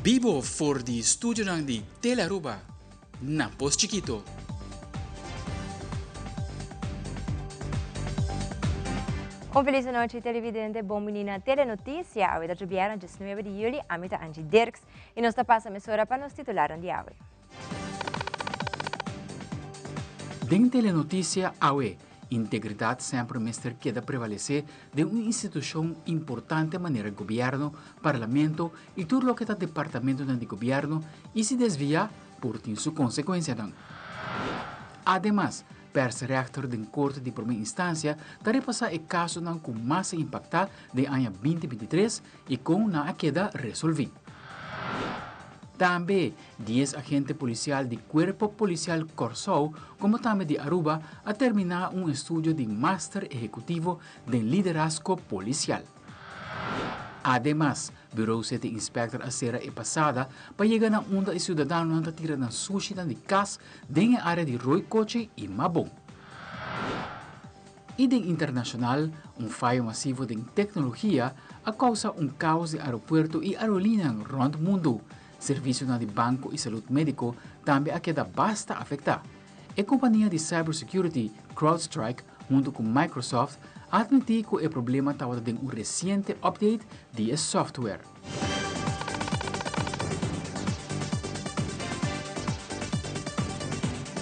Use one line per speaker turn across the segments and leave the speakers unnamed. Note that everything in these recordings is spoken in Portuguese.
Vivo for di studio ng di Telaruba, na Pos Chiquito.
Un feliz noche televidente, bom menina telenotícia. Hoje da Jubiara, 19 de julho, a mita Angie Dirks. E nós passa a emissora para nos titular de hoje.
Den telenotícia awe, integridade sempre mestre queda prevalecer de uma instituição importante maneira governo, parlamento e tudo o que está departamento de governo e se desvia por ter sua consequência. Ademais, perse-reactor da Corte de Primeira Instância está passar o caso com mais impactado de ano 2023 e com na queda resolvido. Também 10 agentes policiais do Corpo Policial Corsou, como também de Aruba, a terminar estudo de Master Executivo de Liderazgo Policial. Además, Bureau de Inspector a será passada para chegar a onda e cidadão que tira na sushi de casa na área de Rui Coche e Mabon. E de internacional, fallo massivo de tecnologia a causa caos de aeroporto e aerolínea rond o mundo. Serviço de banco e saúde médico também a queda basta afetar. A companhia de cybersecurity CrowdStrike, junto com Microsoft, admitiu que o problema estava em recente update de software.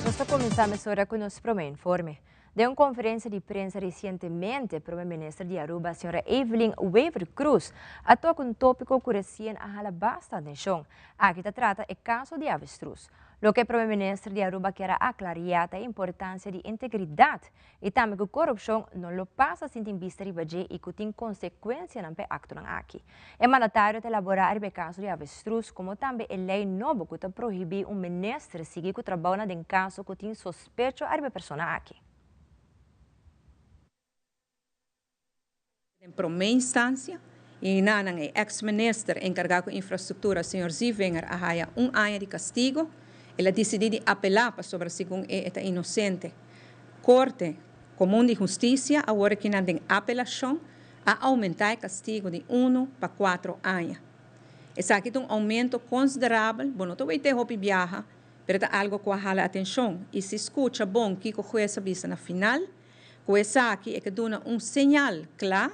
Nós começamos agora com o nosso primeiro informe. De uma conferência de prensa recentemente, o primeiro-ministro de Aruba, a senhora Evelyn Weaver Cruz, atuou com um tópico que recém a bastante atenção. Aqui se trata do caso de avestruz. O que o primeiro-ministro de Aruba quer aclarar a importância de integridade e também que a corrupção não lo passa sem vista de baixo e que tem consequências no acto aqui. É mandatário elaborar o caso de avestruz, como também a lei nova que proíbe ministro seguir que trabalha em caso que tem suspeito a pessoa aqui.
Em primeira instância, e o ex-ministro encarregado de infraestrutura, Sr. Zivenger, a ano de castigo, ele decidiu apelar para sobre segundo é inocente. Corte Comum de Justiça, agora que não tem apelação, a aumentar o castigo de 1 para 4 anos. Esse aqui é aumento considerável, bom, não vai ter roupa viaja, mas é algo que a atenção. E se escuta bom que o juiz avisa na final, que esse aqui é que dá sinal claro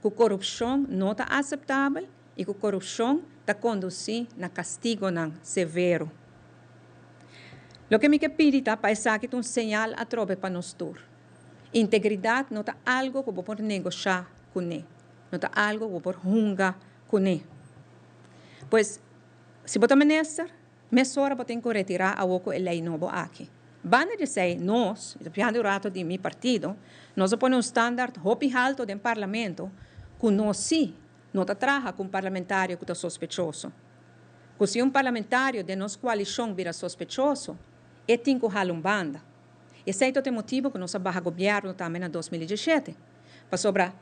que a corrupção não está aceitável e que a corrupção está conduzir a castigo severo. O que me pede para esse aqui é sinal a tropa para nós todos. Integridade não é algo que vou negociar com ele. Não é algo que vou hungar com ele. Pois, se você ministro, mesora você tem que retirar a oco a lei nova aqui. Banda dizer, nós, do rato de meu partido, nós ponemos standard hopi alto do parlamento, que nós sim, não trabalha com um parlamentário que é sospechoso. Que se parlamentário de nossa coalição vira sospechoso, é tem que halar banda. Esse é o motivo que nós barra governo também em 2017. Para sobre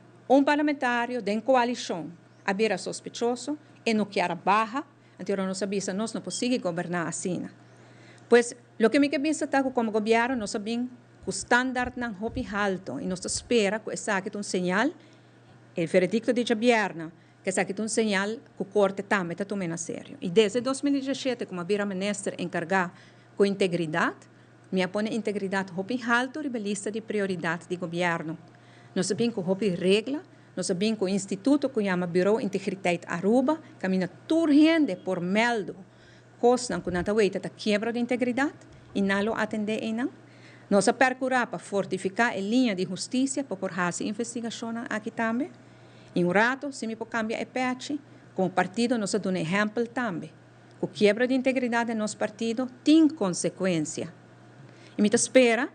parlamentário de coalição a vira sospechoso, e não quer barra, então nós sabemos que nós não podemos governar assim. Pois, o que me pensa é que como governo, nós sabemos que o standard não é alto e nós esperamos que esse aqui é um sinal, o veredicto de governo, que esse aqui é um sinal que o corte também está tomando a sério. E desde 2017, como a ministra encarregada com integridade, me põe integridade alto na lista de prioridades do governo. Nós sabemos que o regra, nós sabemos que o instituto que chama Bureau de Integridade Aruba, caminha urgente por meldo, coisa que não está quebra de integridade, e não atender ainda. Nós percurar para fortificar a linha de justiça para fazer investigação aqui também. Em rato, se me cambiar a patch, como partido, nós damos um exemplo também. O quebra de integridade do nosso partido tem consequência. E me espera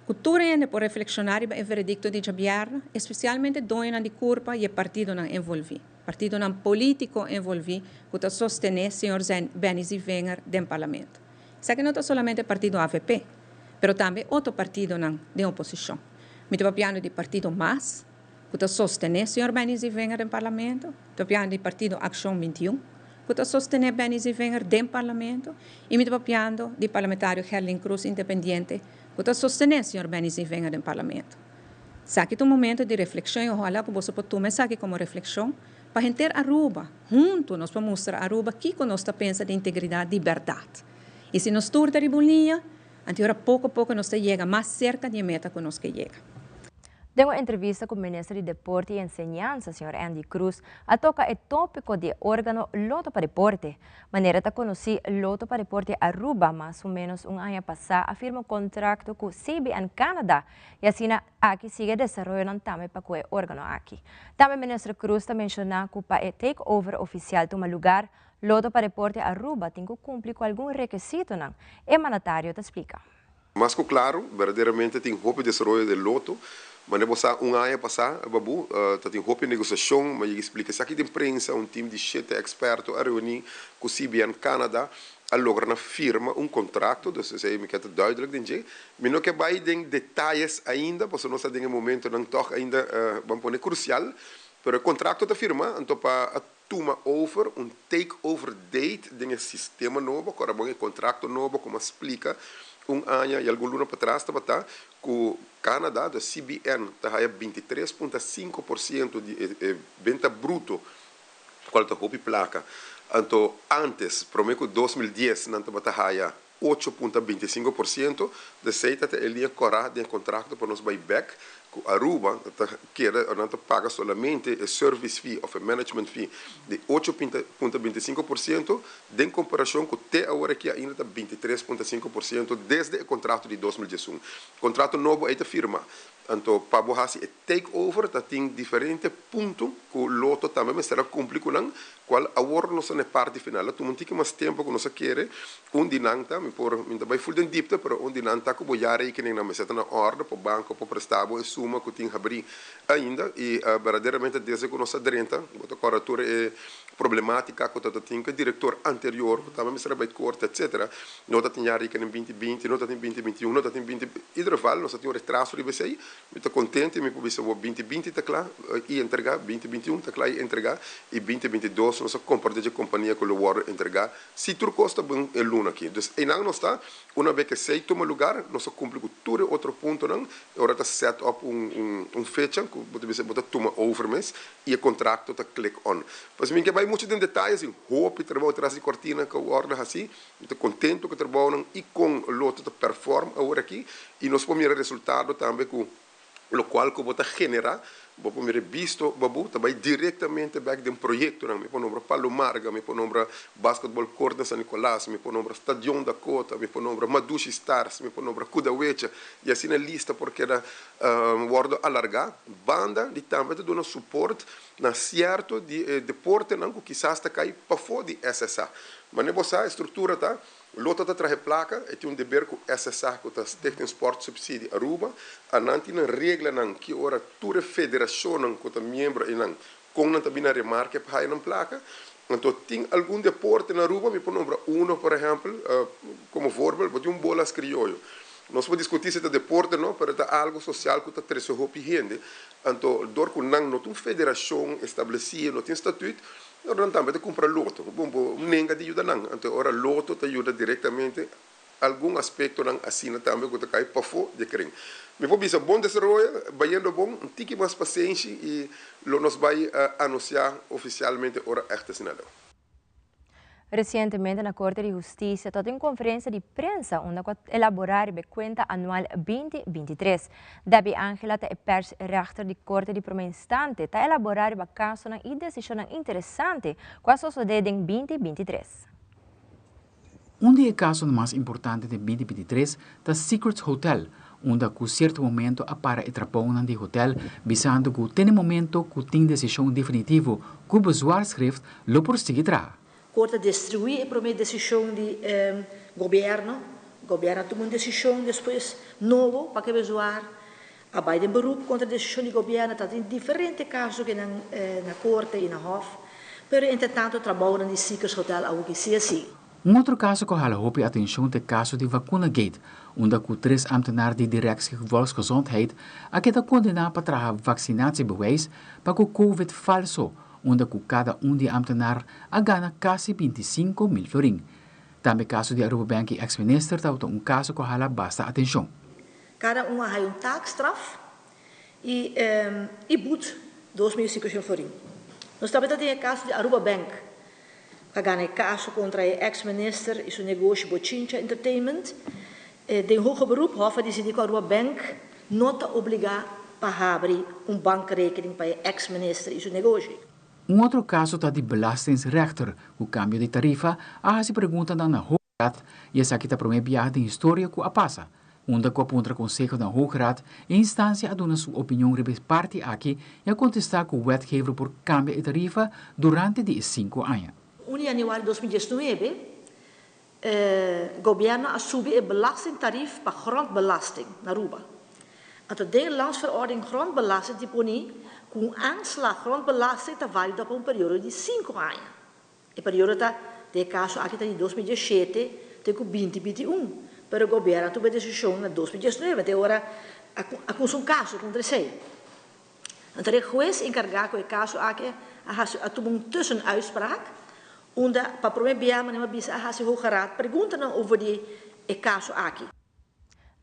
que tudo ainda por reflexionar sobre o veredicto de governo, especialmente doina de culpa e o partido não envolvido. Partido não político envolvido que sostener o senhor Benny Zivenger do parlamento. Isso aqui não é somente o partido AVP, mas também outro partido de oposição. Me estou falando do partido MAS, que sostener o senhor Benny Zivenger do parlamento. Estou falando do partido Ação 21, que sostener Benny Zivenger do parlamento. E me estou falando do parlamentário Herlin Cruz independente, que sostener o senhor Benny Zivenger do parlamento. Isso aqui é um momento de reflexão, e ojalá que você possa tomar isso aqui como reflexão, para gente Aruba, junto nós vamos mostrar a Aruba que nós está pensa de integridade e verdade. E se nós turta de bolinha, agora pouco a pouco nós chega mais cerca de meta que nós que chega.
Em uma entrevista com o ministro de Deporte e Enseñanza, Sr. Andy Cruz, a toca o tópico de órgano Loto para Deporte. Maneira de conhecer Loto para Deporte Aruba, mais ou menos ano passado, afirma um contrato com CBN Canadá e assim aqui sigue desenvolvendo também para o órgano aqui. Também o ministro Cruz está mencionando que para o takeover oficial de um lugar, Loto para Deporte Aruba tem que cumprir com algum requisito, não? E o mandatário te explica.
Mas claro, verdadeiramente tem roupa de desenvolvimento do Loto. Mas depois ano passado, babu, tem roupa de negociação, mas ele explica se aqui de imprensa, time de 7 expertos a reunir com o CBN Canadá, a lograr na firma contrato, dus zei me quer duidelijk den mas não que vai em detalhes ainda, porque nós estamos em momento não toch ainda vamos pôr crucial, pero o contrato da firma, então para toma over takeover date de sistema novo, agora bom contrato novo, como explica ano e algum ano para trás estava que o Canadá, da CBN, está a 23,5% de venda bruto, qual é a roupa e placa. Então, antes, prometo 2010, não estava a 8,25%, de certo, ele ia correr de contrato para nos buyback, que Aruba não paga somente o service fee ou management fee de 8,25%, em comparação com até agora que ainda está 23,5% desde o contrato de 2011. O contrato novo é da firma. Então, para você o takeover, tem diferentes pontos que o Loto também será cumprir com o qual agora não é parte final. Tu não tem mais tempo que nós queremos, dinanta, me vai full den dipte, pero dinanta que vou já rekening na meseta na ordem para o banco, para o prestável, e suma que tem que abrir ainda, e verdadeiramente desde que nós adrenta, a corretora é problemática, que tem que o diretor anterior, que também será bem corte, etc. Nós temos já rekening 2020, nós temos 2021, nós temos 20... Hidroval, nós temos retraso de BCI, eu estou contente, me pode ser 2020 está claro, e entregar, 2021 está claro, e entregar, e 2022 nós compartilhamos a companhia com o War entregar, se tudo custa bem é luna aqui. Então, e não está, uma vez que sei toma lugar, nós cumprimos todo outro ponto, não, agora está set up fecha, que você toma over mês, e o contrato está click on. Mas mim que vai muito em detalhes, em roupa, trabalho atrás de cortina, que o ordem assim, estou contente que trabalham e com o lote de perform agora aqui, e nós podemos resultado também com o qual que vou generar, vou visto, babu, também diretamente back de projeto, me põe nome Palomarga, me põe nome Basketball Court de San Nicolás, me põe nome Stadion da Cota, me põe nome Madushi Stars, me põe nome Kudawecha, e assim na lista porque era guardo alargar, banda de também dando suporte na certo de deporte não que quizás está cai para fora de SSA, mas nessa a estrutura tá Lota está trazendo placa, e tem dever com SSA, que está Technical Sport Subsídio Aruba, a não tem regra que ora toda federação que está membro e não, com não também na remarca para a placa, então tem algum deporte na Aruba, me põe nome por exemplo, como voorbeeld, pode bolas criollo. Nós podemos discutir se é deporte não, mas é algo social que está trazendo roupa gente, então dor que não tem federação estabelecida, não tem estatuto. Agora também te compra loto, bom, nenga de ajuda não. Então ora loto te ajuda diretamente algum aspecto não assina também que te cai para fora de crime. Me vou dizer bom desenvolvimento, vai indo bom, um tique mais paciência e nós vai anunciar oficialmente ora echt assinado.
Recentemente, na Corte de Justiça, teve uma conferência de prensa onde elaborar a conta anual 2023. Dabi Angela, a persrechter de Corte de Promenstante, está elaborar o caso e decisão interessante com a sociedade em 2023.
Dos casos mais importantes de 2023 é o Secrets Hotel, onde com certo momento para o trapão de hotel, visando que tem momento que tem decisão definitiva que o bezwaarschrift lo prosseguirá.
Corte distribuir a primeira decisão de governo tomou uma decisão depois novo para que bezoar a Biden beroep contra a decisão de governo está em diferentes casos que na corte e na hof, pero entretanto trabalham no Secrets Hotel algo que se assim.
Outro caso que hala hoop atenção é o caso de vacunagate, onde com 3 ambtenaren de directie volksgezondheid a que está condenado para trazer vaccinatiebewijs para o COVID falso, onde com cada de ambtenaar a gana quase 25 mil florin. Também caso de Aruba Bank e ex-minister está caso que hala basta atenção.
Cada há taakstraf e boet 2.500 florin. Nós estamos tendo o caso de Aruba Bank. Que ganha caso contra o ex-minister e seu negócio Bochincha Entertainment. De hoger beroep hoffen decidiu que a Aruba Bank não te obrigar a abrir bankrekening para o ex-minister e seu negócio.
Outro caso está de belastingsrechter, o cambio de tarifa, se pergunta na Hoogstraat e essa aqui está prometida de história que a passa. Onde que aponta Conselho da Hoogstraat, em instância a dar sua opinião sobre parte aqui e a contestar com o wetgever por cambio de tarifa durante de 5 anos.
No januário de 2019, o governo assumiu o belastingtarief para grondbelasting na Aruba. Até de landsverordening grondbelasting die poni com aanslag grondbelasting está válida por período de 5 anos. E período está de caso aqui está de 2017 até 2021, pero o governo tomou decisão na 2019 até agora a caso contra sei. Então o juiz encarregado com o caso aqui a tomar tussenuitspraak, onde para prometer mas bisa a Hoge Raad pergunta over o caso aqui.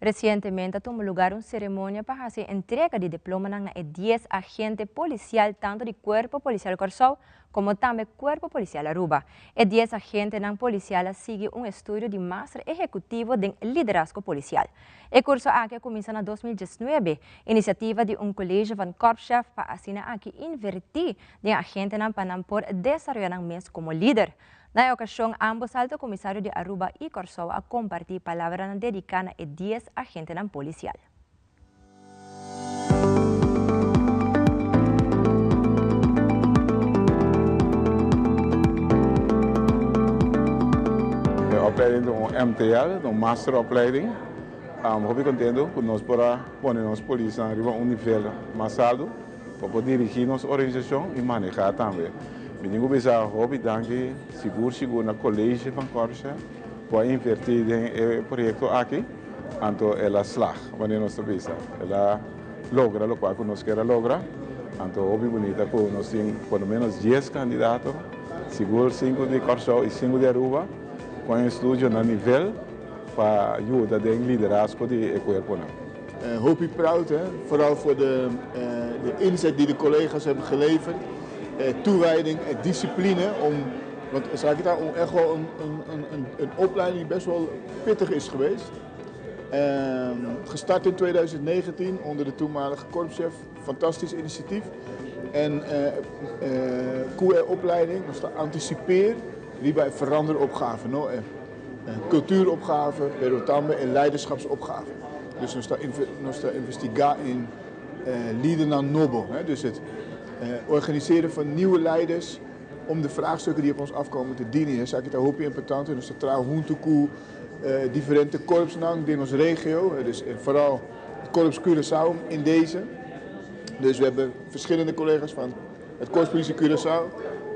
Recientemente tomó lugar una ceremonia para hacer entrega de diploma a 10 agentes policiales, tanto del Cuerpo Policial Corsao como también Cuerpo Policial Aruba. 10 agentes policiales siguen un estudio de máster ejecutivo de liderazgo policial. El curso aquí comienza en 2019, iniciativa de un colegio van Korpschef para así aquí invertir de agentes para por desarrollar mes como líder. Na ocasión, ambos altos comisarios de Aruba y Corsao a compartir palabras dedicadas a 10 agentes policiales.
De opleiding de MTL, de masteropleiding. Muito contente que nós podemos pôr nossa polícia a um nível mais alto para poder dirigir nossa organização e manejar também. Menino bisa hobby danke seguro na colégio van Korpschef para invertir em projeto aqui, então ela slag wanneer nós bisa, ela logra o que nós queremos lograr, então hobby bonita que nós temos pelo menos 10 candidatos, seguro 5 de Corsao e 5 de Aruba, com um estúdio na nível para ajudar em liderazgo de corpo.
Hoopie proud, vooral voor de inzet die de collega's hebben geleverd. Toewijding, discipline, want om echt wel een opleiding die best wel pittig is geweest. Gestart in 2019 onder de toenmalige korpschef, fantastisch initiatief. En QE-opleiding, dus de anticipeer, die bij veranderopgaven, cultuuropgaven, perotambe en leiderschapsopgaven. Dus nos investigar in leader nobel, dus het organiseren van nieuwe leiders om de vraagstukken die op ons afkomen te dienen. Dus ik hoop je important en dus de trouw huntuku differente korpsnang in onze regio, dus vooral het korps Curaçao in deze. Dus we hebben verschillende collega's van het korps politie Curaçao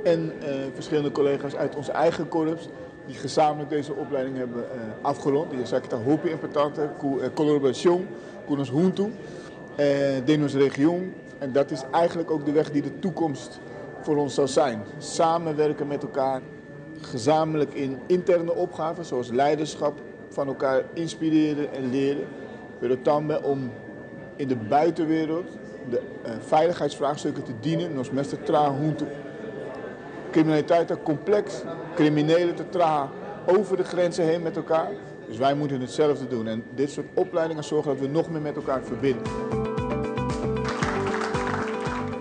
en verschillende collega's uit ons eigen korps die gezamenlijk deze opleiding hebben afgerond. Dus ik hoop je important collaboration con ons huntu in onze regio. En dat is eigenlijk ook de weg die de toekomst voor ons zal zijn. Samenwerken met elkaar, gezamenlijk in interne opgaven zoals leiderschap, van elkaar inspireren en leren. Perotambe om in de buitenwereld de veiligheidsvraagstukken te dienen. Nos mester tra huntu. Criminaliteit is complex, criminelen te tra over de grenzen heen met elkaar. Dus wij moeten hetzelfde doen. En dit soort opleidingen zorgen dat we nog meer met elkaar verbinden.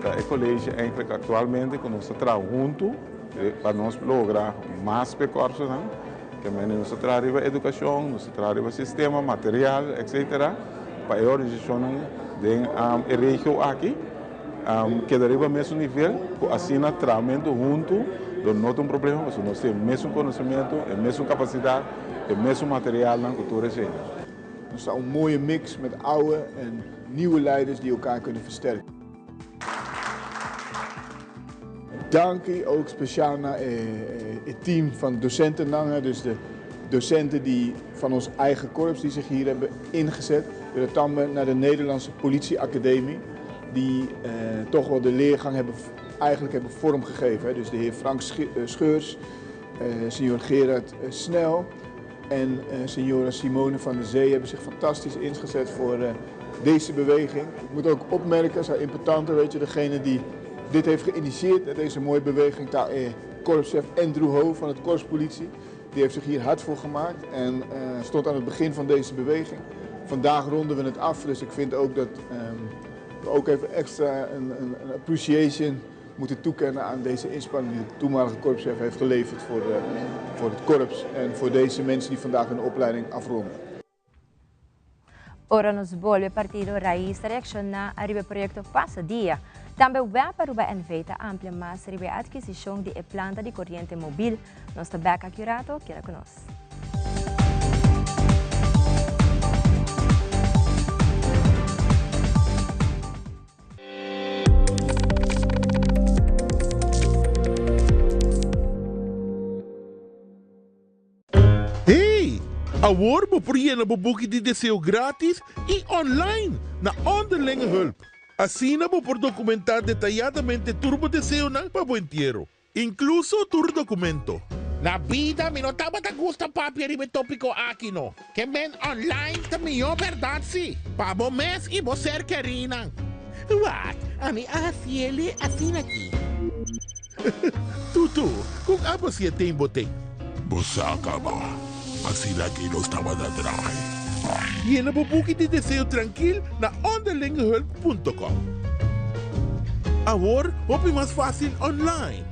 Het college eigenlijk actualmente com nós trabalhamos junto para nós lograr mais percursos, que nós trabalhamos educação, nós trabalhamos sistema, material, etc. Para a organização de região aqui, que arriba ao mesmo nível, assim nós trabalhamos junto, não tem problema, mas nós temos o mesmo conhecimento, a mesma capacidade, o mesmo material na cultura cena.
Er staat een mooie mix met oude en nieuwe leiders die elkaar kunnen versterken. Dank ook speciaal naar het team van docenten, dus de docenten die van ons eigen korps die zich hier hebben ingezet. Dan naar de Nederlandse politieacademie die toch wel de leergang hebben vormgegeven. Dus de heer Frank Scheurs, senior Gerard Snel en signora Simone van der Zee hebben zich fantastisch ingezet voor deze beweging. Ik moet ook opmerken, zijn importante, weet je, degene die dit heeft geïnitieerd, deze mooie beweging. Korpschef Andrew Ho van het Korpspolitie, die heeft zich hier hard voor gemaakt en stond aan het begin van deze beweging. Vandaag ronden we het af, dus ik vind ook dat we ook even extra een appreciation moeten toekennen aan deze inspanning die de toenmalige korpschef heeft geleverd voor het korps en voor deze mensen die vandaag hun opleiding afronden.
Ora nos volve partido Raiz reacciona arriba proyecto Pasa Dia. Também vai para Aruba enveita amplia mais arriba a adquisição de planta de corriente móvel. Nós também aqui Curato, que era conosco.
Agora você pode boeken de deseo grátis e online na onderlinge hulp. Assim você pode documentar detalladamente turbo deseo para o inteiro, incluso tu documento. Na vida, me notava da gusta papi ribe tópico aqui no. Que men online também é verdade sim. Para o mês e você querina. What? A mim ele assim aqui. Tutu, com a você tem botei.
Você acaba. Assim aqui não estava na traje.
E na bobuque de deseo tranquilo na onderlingehulp.com. Agora, é mais fácil online.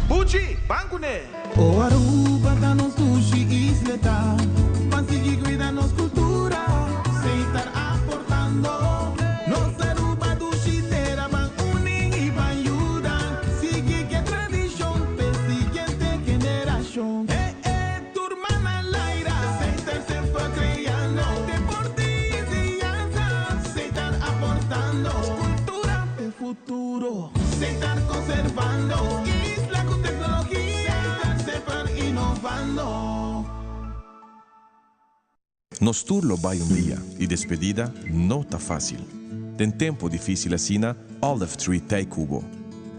Buji, banco né?
O Aruba da nos sushi isleta, consegui cuidar nos cultura, sem estar aportando. Nos Aruba do Chitera van uning e van ayudar, sigue que tradição pe siguiente generación. Turma na laira, sem estar sempre criando, deportes e dança, sem estar aportando, cultura de futuro, sem estar conservando.
Nos turlo vai dia e despedida não tá fácil. Tem tempo difícil assina Olive Tree Tay Cubo.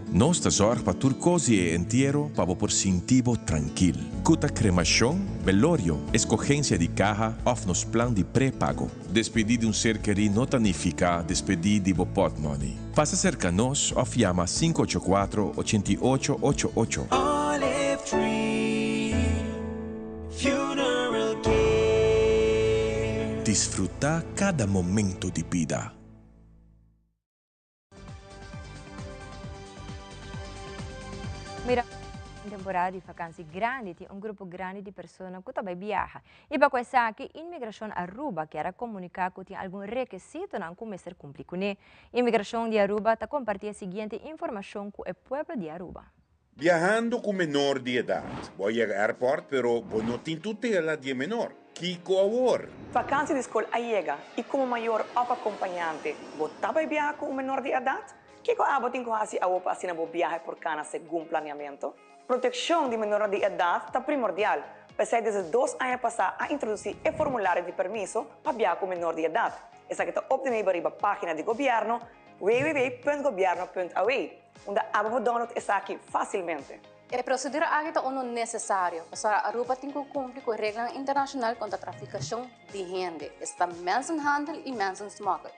Nós tá zorg para turcosi e inteiro para por sentivo tranquilo. Cuta cremação, velorio, escogência de caja of nos plan de pré-pago. Despedir de ser querido não significa despedir de pot money. Faça cerca nós of llama 584-8888.
Olive Tree Funeral Care.
Desfrutar cada momento de vida.
Mira, temporada de vacância grande, tem grupo grande de pessoas que também viaja. E para começar aqui, a imigração Aruba quer comunicar que tem algum requisito não começar a cumprir com ele. A imigração de Aruba está compartilhando a seguinte informação com o povo de Aruba.
Viajando com menor de idade. Voy ao aeroporto, pero não tem tutela de menor. Kiko awor.
Vacância de escola chega e como maior of acompanhante, você vai viajar com menor de idade? Kiko abo tem quase a opa assim na viagem por cana segundo planeamento. Proteção de menor de idade está primordial. Pensei desde 2 anos passados a introduzir o formulário de permisso para viajar com menor de idade. Essa que está obtenido na página do governo www.governo.aw, onde abo download essa aqui facilmente.
A procedura aqui é necessária, para a Aruba tem que cumprir com a regra internacional contra a traficação de gente, esta mensenhandel e mensensmuggle.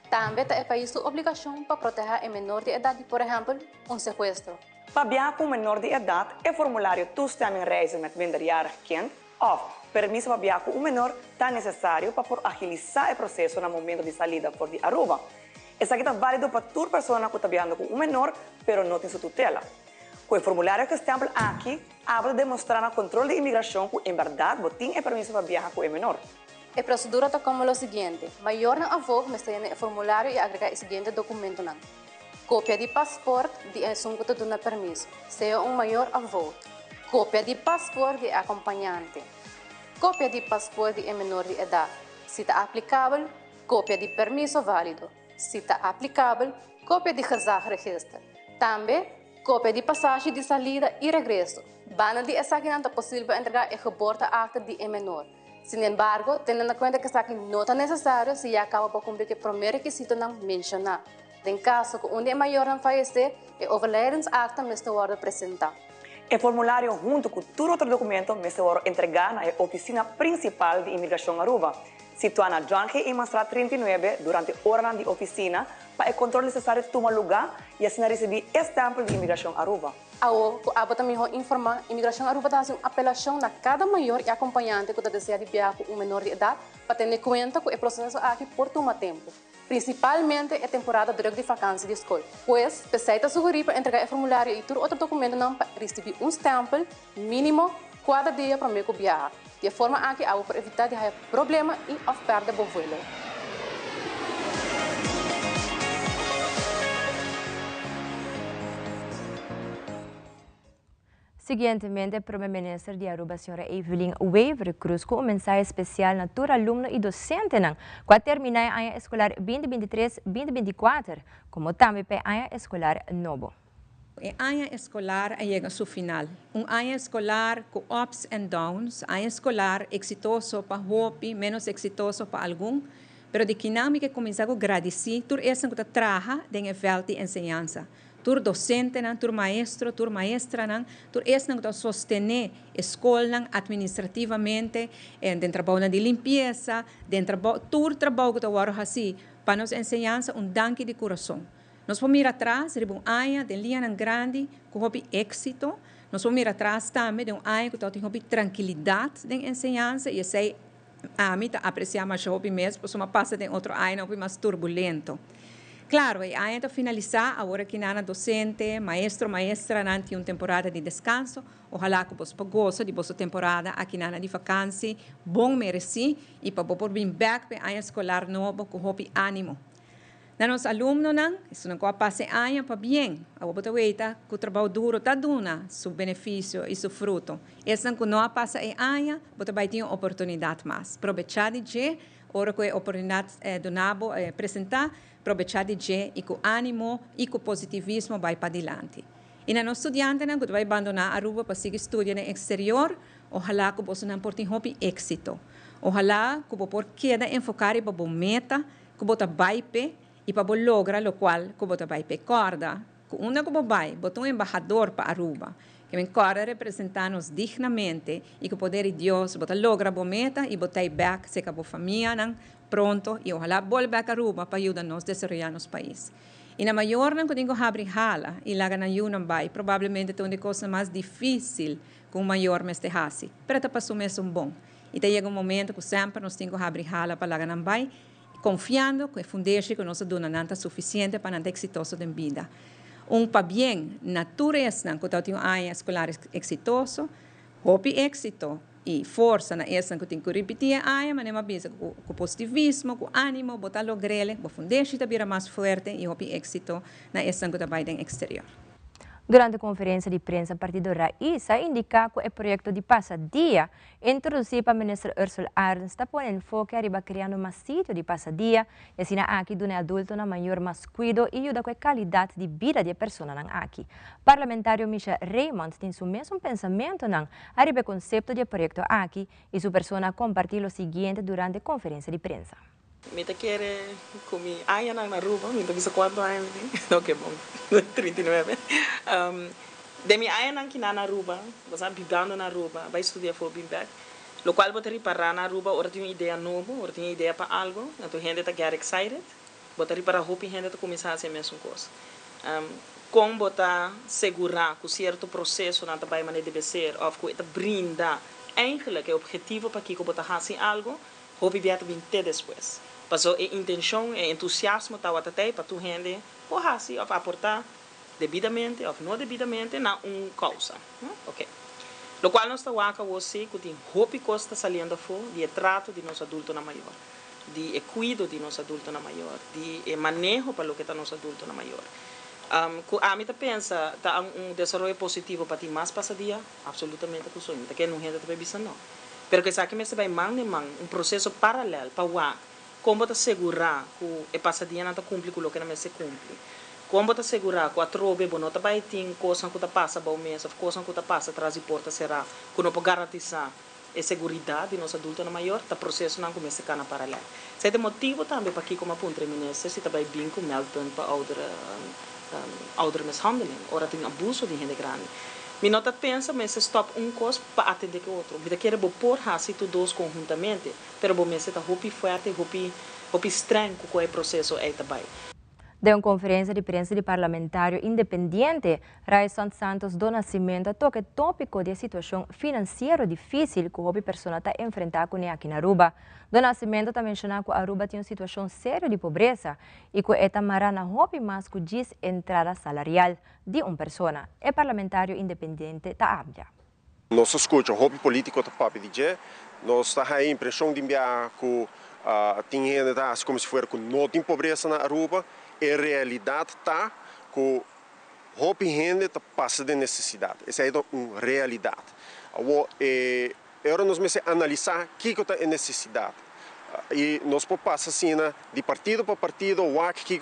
Também é país a obrigação para proteger a menor de idade, por exemplo, sequestro.
Para viajar com menor de idade, o formulário toestemming reizen met minderjarig kind of permisso para viajar com menor está necessário para agilizar o processo no momento de saída por de Aruba. Essa aqui está válido para toda pessoa que está viajando com menor, mas não tem sua tutela. Com o formulário que está aqui, habla de demonstrar o controle de imigração que, em verdade, tem o permisso para viajar com o menor.
A procedura está como o seguinte: maior não avô, mas tem o formulário e agrega o seguinte documento. Cópia de passaporte de assunto que dá permisso, seja maior avô. Cópia de passaporte de acompanhante. Cópia de passaporte de menor de idade. Se está aplicável, cópia de permisso válido. Se está aplicável, cópia de registro. Também, cópia de passagem de saída e regresso. Bana de essa que não é possível entregar a geboorteakte de menor. Sin embargo, tendo em conta que essa aqui não é necessário se acaba por cumprir o primeiro requisito não mencionar. Em caso que um maior não falecer, a overledensakte moet worden apresentado.
O formulário junto com todo outro documento me será entregado na oficina principal de imigração Aruba, situada na John K. Eman Straat 39 durante horas de oficina para o controle necessário tomar lugar e assim receber estampo de imigração Aruba.
A também informar imigração Aruba dá uma apelação na cada maior e acompanhante que deseja de viajar com menor de idade para ter em conta que o processo aqui por tomar tempo. Principalmente a temporada de vacância de escola. Pois, precisa sugerir para entregar o formulário e todo outro documento não para receber stamp mínimo cada dia para meio viajar. De forma que para evitar de ter problema e perder o voo.
Seguintemente, o primeiro-ministro de Aruba, a senhora Evelyn Weaver Cruz, com mensagem especial na todos alunos e docentes que terminar a ano escolar 2023-2024, como também para a ano escolar novo.
O ano escolar chega ao seu final. Ano escolar com ups and downs, ano escolar exitoso para hopi, menos exitoso para algum, mas de dinâmica começar a agradecer por essa que trabalha em veld de enseñanza. Tur docente, tur maestro, tur maestra, tur esse que sostener a escola administrativamente, dentro do trabalho de limpeza, dentro do trabalho que agora assim, para nos enseñanza danke de coração. Nós vamos mirar atrás de ano de linha grande, com êxito. Nós vamos mirar atrás também de ano que tem tranquilidade de enseñanza e sei a mim apreciar mais o mesmo, porque uma passa de outro ano mais turbulento. Claro, o ano está finalizar, agora que nada docente, maestro, maestra, não tem uma temporada de descanso. Ojalá que você goste de vossa temporada aqui nada de vacância, bom mereci, e para você vir back para o ano escolar novo com hope ânimo. Na nossa aluno, isso não pode passar ano para bem. A você veita que o trabalho duro está dando seu benefício e seu fruto. Esse não não passa ano, você vai ter uma oportunidade mais. Aproveitar de ora que a oportunidade do nabo apresentar, aproveitar de e com ânimo e com positivismo vai para adiante. E na nossa estudante, que vai abandonar a Aruba para seguir estudando no exterior, ojalá que você não portem êxito. Ojalá que você quede enfocar para a meta, que você vai e para lograr o qual que você vai corda. Que uma que você vai, você é um embaixador para Aruba. Que me corda representar-nos dignamente e que o poder de Deus você logra a meta e você back se com a família pronto e ojalá voltar a Aruba para ajudar-nos a desenvolver nosso país. E na maior não tenho abrir hala e lá na não vai provavelmente é uma coisa mais difícil com o maior mestre hasi, mas está passando mesmo bom. E chega momento que sempre nós temos que abrir hala para lá não vai, confiando que o fundação que nos dona não é suficiente para não exitoso na vida. Para bem, natureza que tem um ano escolar exitoso, hope êxito e força na essa que tem que repetir a ano, mas não é com positivismo, com ânimo, botar o grele, o fundação está mais forte e hope êxito na essa que vai no exterior.
Durante a conferência de prensa, o Partido Raíssa indica que o projeto de passadia introduzido pela ministra Ursula Arns está pondo enfoque arriba criando um sítio de passadia e assim aqui do adulto na maior mais cuidado e ajuda com a qualidade de vida de pessoas aqui. Parlamentário Michel Raymond tem o mesmo pensamento arriba o conceito de projeto aqui e sua persona compartilhou o seguinte durante a conferência de prensa.
Me te quiere comer allá na Aruba, me te ¿cuántos años? No, que bom, 39. De mi allá na Aruba, você vivendo na Aruba, vai estudar for back. Lo qual botar para na Aruba, ora tem uma ideia nova, ora tem uma ideia para algo, então a gente está get excited. Botar para a roupa e a gente está começar a fazer a mesma coisa. Como botar segurar que certo processo não vai maneira deve ser, ou que está brinda, eigenlijk o objetivo para que botar fazer algo, roupa e viaja 20 depois. Passou a intenção, e entusiasmo tá até para tu gente, ou assim, ou aportar devidamente, ou não devidamente, na causa. Ok. Lo qual nós está waka você que tem roupa costa saliendo fora de trato de nosso adulto na maior, de cuido de nosso adulto na maior, de manejo para o que está nosso adulto na maior. A mim pensa tá desenvolvimento positivo para ti mais passadia, absolutamente que sonho, que não gente também bisa não. Pero que sabe que me se vai man processo paralelo para o como te segurar que a passadia não cumpre com o que não se cumpre. Como te segurar que a trobe não te vai ter coisa que te passa para o mês, coisa que te passa atrás de porta será, que não pode garantizar a segurança de nosso adulto maior, o processo não começa a ficar paralelo. Esse é o motivo também para que como aponta ministro, se também bem com meldpunt para outra mishandeling, ora tem abuso de gente grande. Mi nota pensa, mas stop coisa para atender que outro. Vida quer por assim tu dois conjuntamente, pero bom mês está hopi forte, hopi estranho com o processo aí também.
De uma conferência de prensa de parlamentário independente, Raison Santos do Nascimento toca o tópico da situação financeira difícil que a pessoa está enfrentando aqui na Aruba. Do Nascimento também mencionou que a Aruba tem uma situação séria de pobreza e que esta marana hopi mais que diz entrada salarial de uma pessoa. O parlamentário independente está amplia.
Nós escutamos o hopi político da papi DJ, nós está aí a impressão de enviar que tem gente como se fosse que não tem pobreza na Aruba. A realidade está que a gente passa de necessidade. Essa é uma realidade. Agora nós vamos analisar o que é a necessidade. E nós passamos assim, de partido para partido, o que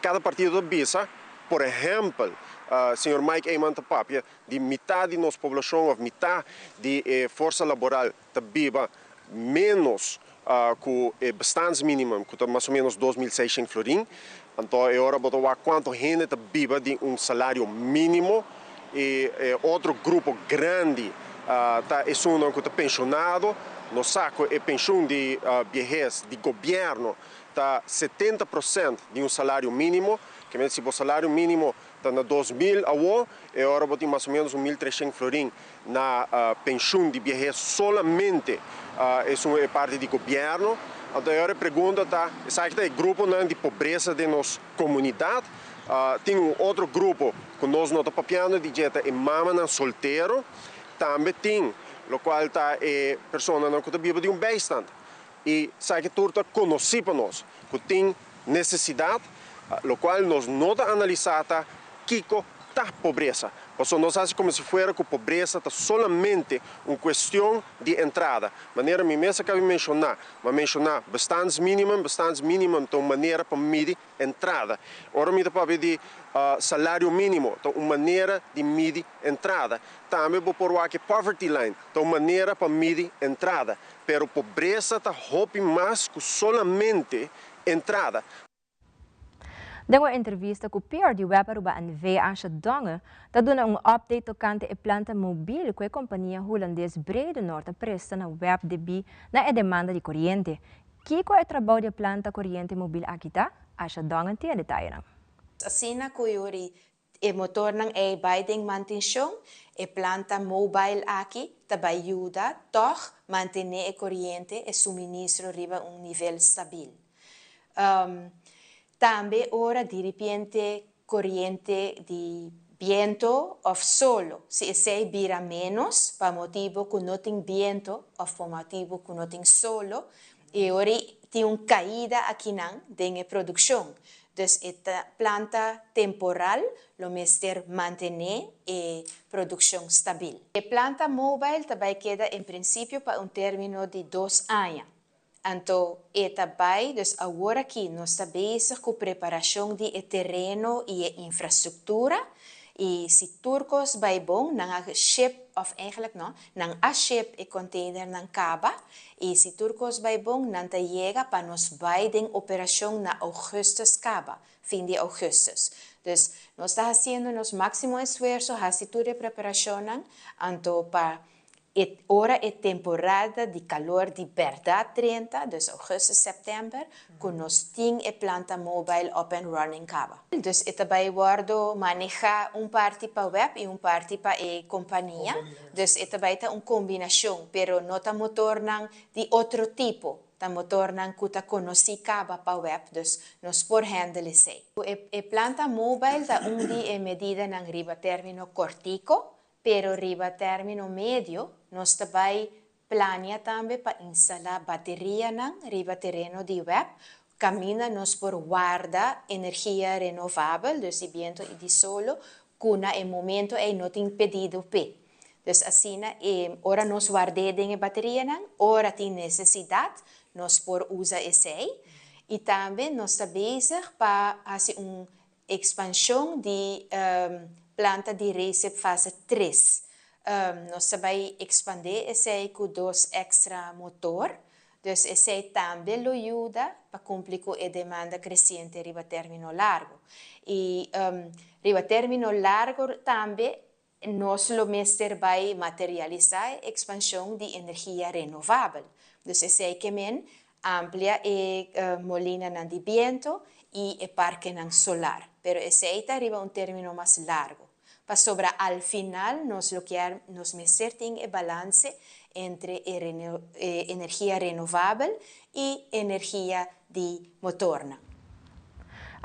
cada partido visa. Por exemplo, o senhor Mike Eyman Tapapia, de metade da nossa população, ou metade da força laboral, vive menos que o bastante mínimo, que é mais ou menos 2.600 florim. Então, é hora de ver quanto gente vive de salário mínimo e outro grupo grande é um que está pensionado. No saco é pensão de vejez de governo está 70% de salário mínimo, que se o salário mínimo está na 2.000 agora, é hora de mais ou menos 1.300 florim na pensão de vejez solamente é parte do governo. Então, a pergunta está, sabe que é grupo de pobreza de nossa comunidade. Tem outro grupo que nós não estamos papiando, de jeito é mama solteiro. Também tem, o qual está pessoa que vive de beistand. E sabe que tudo conhece para nós, que tem necessidade, o qual nós não analisamos que está pobreza. Porque nós achamos como se fosse que a pobreza está solamente uma questão de entrada. Maneira minha mesa que eu mencionar bastante mínimo é uma maneira para medir entrada. Ora, me para pedir salário mínimo, é uma maneira de medir entrada. Também vou pôr aqui poverty line, é uma maneira para medir entrada. Pero pobreza está mais que solamente entrada.
De uma entrevista com o PRD Web Aruba NV Asha Donge, está dando update tocante a planta móvel que a companhia holandesa Breede Norte presta na web DB na demanda de corrente. Que é o trabalho da planta corrente móvel aqui está? Asha Donge tem detalhe.
Assim na kuyuri e motor ng e binding manutenção e planta mobile aqui também ajuda toch manter a corrente e suministro riba nível stabil. Também ora de repente corrente de viento ou solo, se esse vira menos, para motivo que não tem viento ou por motivo que não tem solo, e ora tem uma caída aqui na produção. Então, esta planta temporal, lo mester mantener a produção stabil. A planta mobile também queda em princípio para término de 2 anos. Então, também, agora aqui, nós estamos com a preparação de terreno e infraestrutura. E se turcos vai bom, não há ship, of eigenlijk não, não há ship e container não caba. E se turcos vai bom, não te chega para nós vai em operação na augustus caba, fim de augustus. Então, nós estamos fazendo nosso máximo esforço, fazendo a preparação, então, para ora é temporada de calor de verdade 30, dus augustus, setembro, que nós temos a planta mobile up and running caba. Dus ito vai guardo manejar parte para web e parte para a companhia. Dus ito vai ter uma combinação, pero não estamos tornando de outro tipo. Estamos tornando que está conhecido caba para web, dus nós por handle isso. A planta mobile está de medida na riba término cortico, pero riba término médio, nós também planeamos também para instalar bateria na riba terreno de web. Camina nós por guarda energia renovável, dus de viento e de solo, que na momento é não tem pedido P. Dus assim, ora nós guardamos a bateria na, ora tem necessidade, nós por usa esse. E também nós estamos para fazer uma expansão de planta de recipe fase 3. Nós vamos expandir esse com 2 extra motor. Então, esse também ajuda para cumprir com a demanda crescente riba término largo. E riba término largo também nós lo mestre vai materializar a expansão de energia renovável. Então, esse que men amplia a molina de viento e o parque solar. Pero esse está arriba um término mais largo. Para sobre al final, nos mestre tem o balance entre energia renovável e energia de motorna.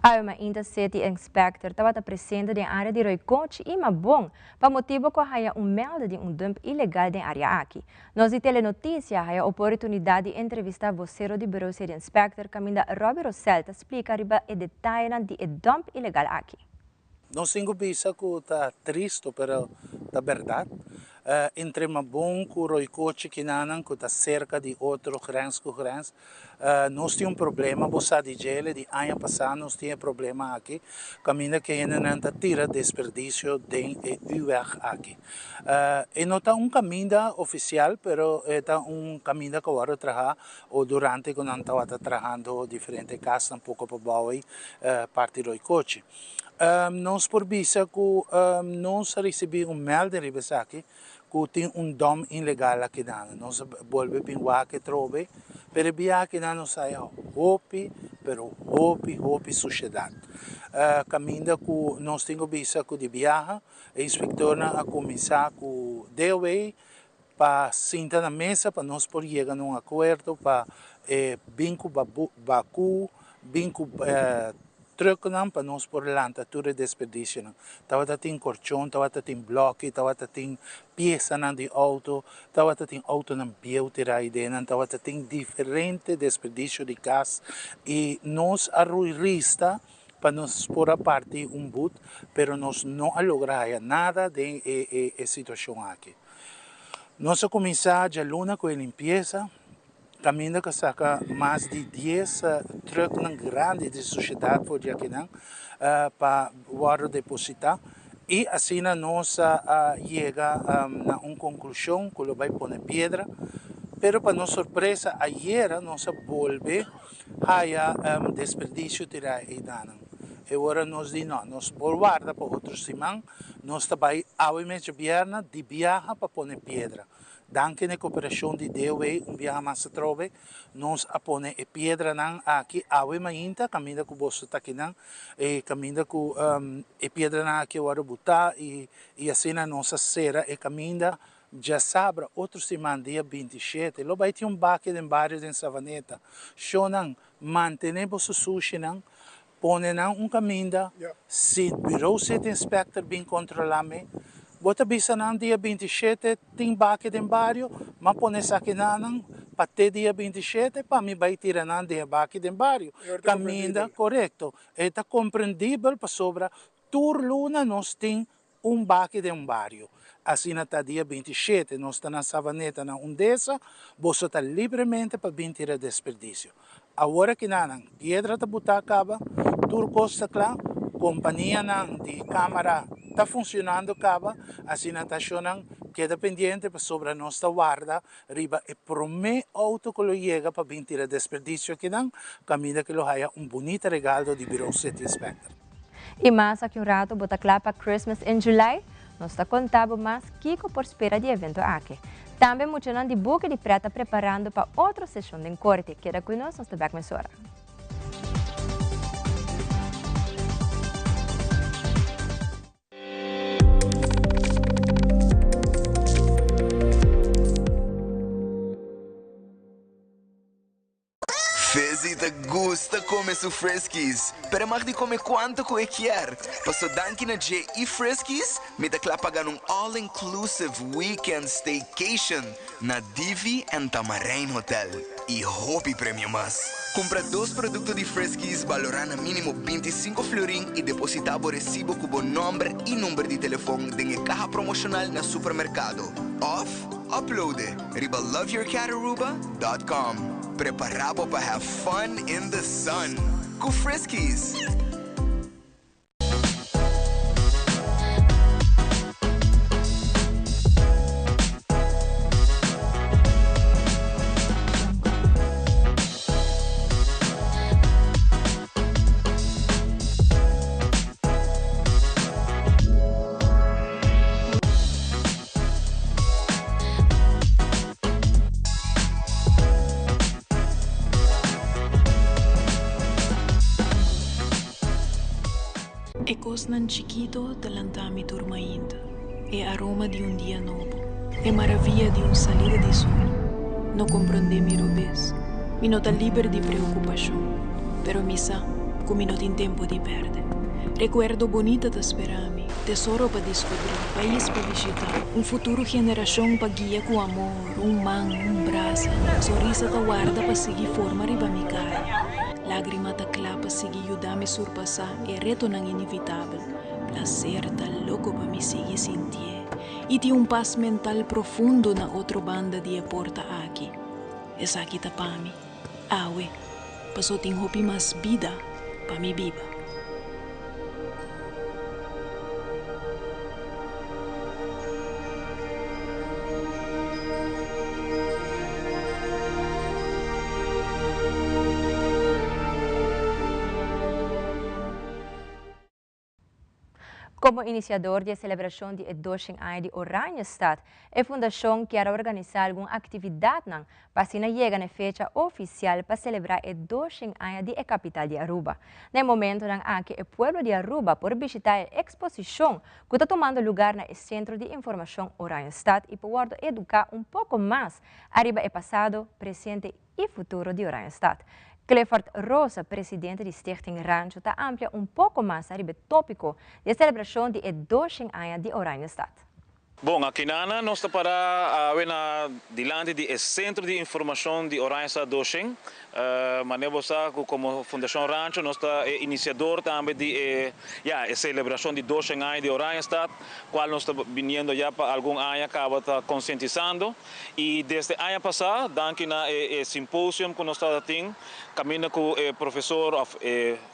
A uma Intercity Inspector estava presente na área de Roycoche e Mabong, para motivo que há melda de dump ilegal na área aqui. Nós de Telenotícia há a oportunidade de entrevistar o vocero de Bureau City Inspector, Caminda Robbie Rosell, que explica o detalhe de dump ilegal aqui.
Nós temos visto que está triste, mas é verdade. Entre Mabong e Roycoche, que está cerca de outro grãos com grãos, nós temos problema. Você diz de ano passado nós tínhamos problema aqui. Caminho que ainda tira desperdício de UR aqui. E não está caminho oficial, mas é caminho que agora trabalha ou durante que nós estamos trabalhando diferentes casas, um pouco para Bowie, parte de Roycoche. Nós por vista que nós recebemos mail de aqui que tem dom ilegal aqui dentro. Nós volve para que trove, pero via aqui dentro sai hopi, pero hopi sociedade. Caminho que nós temos vista que de viaja, a inspectora a começar com DOA para sentar na mesa para nós por chegar a acordo para binco baku, binco truck para nós por lanta tudo desperdício. Tava tem corchão, tava tem bloco, tava tem peça de auto, tava tem auto na biel tirar dentro, tava tem diferente desperdício de gás e nós arruirista para nós por a parte boot, pero nós não lograr nada de situação aqui. Nós começar a luna com a limpeza. Caminho que saca mais de 10 trucks grandes de sociedade por aqui para depositar e assim nós chega a uma conclusão que vai pôr pedra, pero para nossa surpresa ayer nós volve a desperdício tirar e dano. E agora nós diz não, nós guarda para outros semana, nós também aumenta vierna de viaja para pôr pedra. Danke na cooperação de DOE, viaja mais trove, nós apone a pedra aqui, awe mainta, caminho que você está aqui e caminho que a pedra aqui agora botar e assim na nossa cera e caminho já sabe outro semana dia 27, lo vai ter baque de bairro de Savaneta, shonan mantenemos sushi pone caminho, se Bureau City Inspector bem controlame. Bota bisa dia 27 tem baque de bairro, mas põe aqui para ter dia 27 para me vai tirar dia baque de bairro. Caminho correto. É compreendível para sobra tur luna nós tem baque de bairro. Assim até dia 27 nós está na Savaneta na dessa, você está livremente para vir tirar desperdício. Agora que pedra está botar acaba, tur costa claro, companhia de câmara está funcionando acaba, assim na taxona queda pendente para sobre a nossa guarda, riba e prome auto que lo chega para vir tirar desperdício aqui caminho que lo haya bonito regalo de Bureau City Inspector.
E mais aqui rato bota claro para Christmas em julho, nós está contando mais Kiko por espera de evento aqui. Também muitos de buque de prata preparando para outra sessão de corte. Queda com nós está bem mais hora.
Fezita gusta comer su Friskies, pero mais de comer quanto que quer. Passou danke na J e Friskies, me dá pagar all-inclusive weekend staycation na Divi and Tamarain Hotel e Hobby Premium Mas. Compra 2 produtos de Friskies valorando mínimo 25 florin e depositar o recibo com o nome e número de telefone em caja promocional na supermercado. Off, upload riba loveyourcataruba.com. Preparado para have fun in the sun. Com Friskies.
nan chiquito talantami turma ainda. É aroma de dia novo. É maravilha de salida de sol. Não compreende mi robes. Mi não tá livre de preocupação. Pero misa, como não tem tempo de perder. Recuerdo bonita de esperar-me. Tesouro para descobrir. País para visitar. Futuro geração para guiar com amor. Man, braço. Sorriso ta guarda para seguir forma riba mi cara. Lágrima ta clapa seguir ajudar-me surpassar. É reto não inevitável. Placer ta louco para me seguir sentir. E tem paz mental profundo na outra banda de porta aqui. Essa aqui tá para mim. Awe, passou tem hopi mais vida para me viva.
Como iniciador da celebração de 200 anos de Oranjestad, a fundação quer organizar alguma atividade para assim chegar na fecha oficial para celebrar 200 anos de capital de Aruba. No momento em que o povo de Aruba por visitar a exposição que está tomando lugar no Centro de Informação Oranjestad e para educar pouco mais arriba o passado, presente e futuro de Oranjestad. Clifford Rosa, presidente da Stichting Rancho, está amplia pouco mais sobre o tópico da celebração de 200 anos de Oranjestad.
Bom, aqui nós estamos para diante do Centro de Informação de Oranjestad 200. Mas como Fundação Rancho, nós estamos iniciador também de a celebração de 200 anos de Oranjestad, qual nós estamos vindo já para algum ano, acaba conscientizando. E desde o ano passado, daqui na simpósio que nós estamos tendo, caminha com o professor,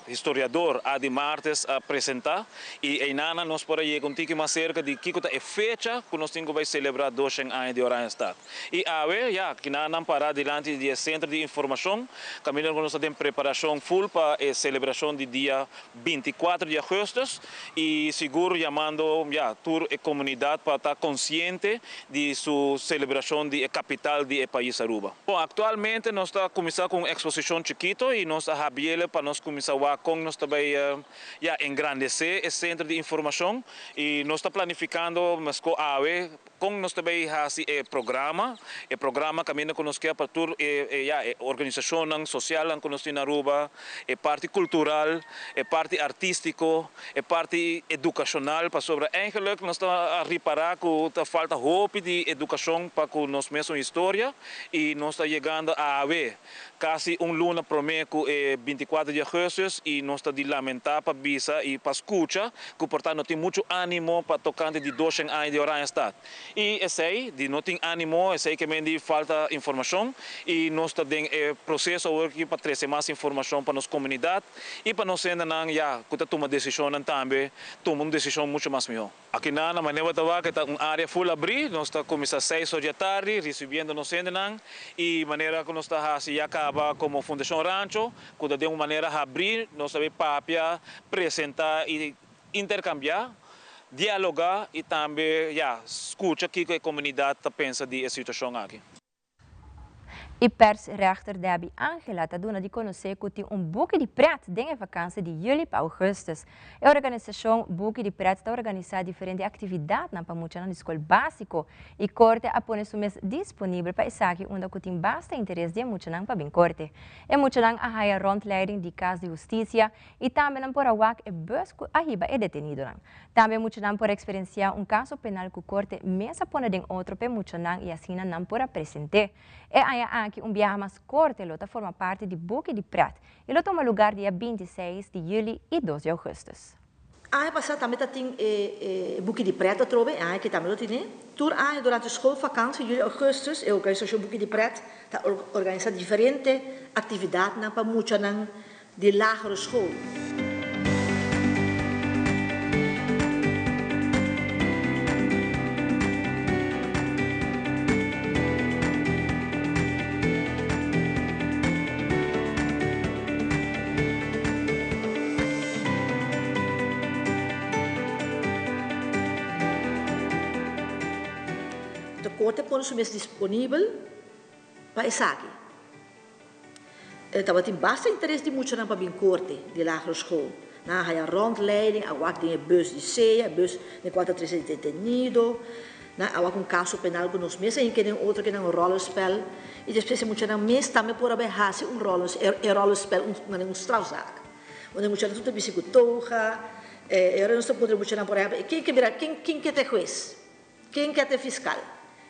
historiador Adi Martes a apresentar. E aí nós podemos chegar um pouco mais cerca de que é a fecha que nós temos que celebrar 200 anos de Oranjestad. E que nós para diante do Centro de Informação, caminho que nós temos preparação full para a celebração do dia 24 de agosto e seguro chamando toda a comunidade para estar consciente de sua celebração de capital do país Aruba. Bom, atualmente nós estamos começando com uma exposição chiquita e nós estamos para nós começar com nós também engrandecer o Centro de Informação e nós estamos planificando mas com nós também o programa caminho que nós quer para toda a organização social que nós temos na Aruba, a parte cultural, a parte artístico, a parte educacional, para sobre eigenlijk nós estamos a reparar que falta hope de educação para que nós mesmos história e nós estamos chegando a ver quase luna prometo 24 de agosto e nós estamos de lamentar para visa e para escuta que portanto não tem muito ânimo para tocar de 200 anos de Oranjestad. E esse de não tem ânimo, esse que me falta informação e nós estamos em processo aqui para trazer mais informação para nossa comunidade e para nós ainda que tomar decisão também, tomar uma decisão muito mais melhor. Aqui na maneira que está uma área full abrir, nós estamos começando às 6 horas da tarde, recebendo nós ainda e maneira que nós estamos acaba como Fundação Rancho, que de uma maneira abrir, nós também para apresentar e intercambiar, dialogar e também escutar o que a comunidade pensa da situação aqui.
E persrechter Debbie Angela está dando de conhecer que tem boek de pret de vakantie de juli para augustus. A organização Boek de Pret está organizando diferentes atividades na pamucha na escola básico e corte a pôr o mês disponível para essa que onde tem bastante interesse de muchanang para bem corte. E muchanang a haia rondleiding de caso de justiça e também por awak e bus que a hiba é detenido. Também muchanang por experienciar caso penal que corte mesa pôr de outro para muchanang e assim não por apresentar. E aí aqui viagem mais curto, ele forma parte do Boek de Pret. Ele toma lugar dia 26 de julho e 2 de agosto.
Ano passado também tem Boek de Pret, dat trobe, que também tem. Durante a schoolvakantie, julho e agosto, a organização Boek de Pret está organizando diferentes atividades para muitos de lagere school. Corte pôr o mês disponível para essa aqui. Então, tem bastante interesse de muitos para vir corte de lagere school. Na haya rondleiding, awak de bus de ceia, bus de 413 detenido. Na awak caso penal com nós mesmos, que nem outro que nem rollenspel. E depois se muito na mês também por aberrasse rollenspel, strafzaak. Onde muito tudo bem toga, não estou podendo muito na por exemplo, quem quer ter juiz, quem quer ter fiscal,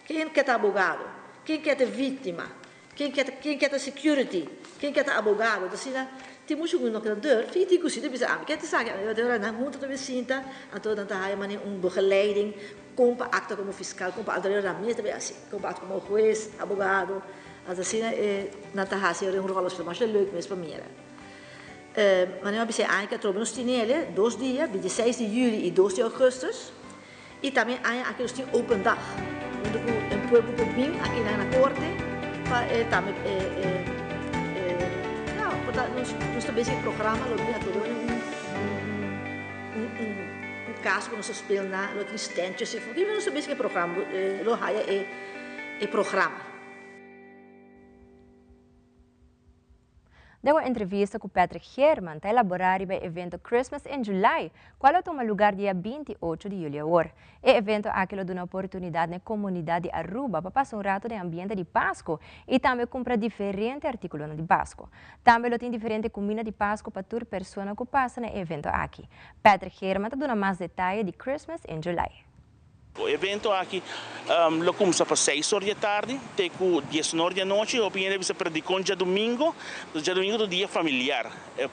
quem quer ter advogado, quem quer ter vítima, quem quer ter security, quem quer ter advogado, assim, tem muito que não quer deur, fica que se bisa quer ter sabe, eu na muito também sinta, a toda tanta aí mané begeleiding, compa acta como fiscal, compa adriano na minha também assim, compa como juiz, advogado, assim, na tarraça eu rollenspel, mas é leuk mesmo para mim. Maar nu hebben ze eigenlijk trouwens tinele, 2 dias, 26 de juli e 2 de augustus. E também aqui nós temos open dag. Onde um povo bem aqui na corte, para também nós estamos em programa, nós temos caso que nós spelen na, nós temos standjes, e nós estamos em programa, nós temos programa.
Deu uma entrevista com Patrick Herman para elaborar o evento Christmas in July, qual toma lugar dia 28 de julho. O evento aqui dá uma oportunidade na comunidade de Aruba para passar rato no ambiente de Páscoa e também comprar diferentes artículos de Páscoa. Também tem diferentes comidas de Páscoa para todas as pessoas que passam no evento aqui. Patrick Herman dá mais detalhes de Christmas in July.
O evento aqui começa para 6 horas da tarde, até 10 horas da noite, o primeiro vai para dia domingo é o dia familiar.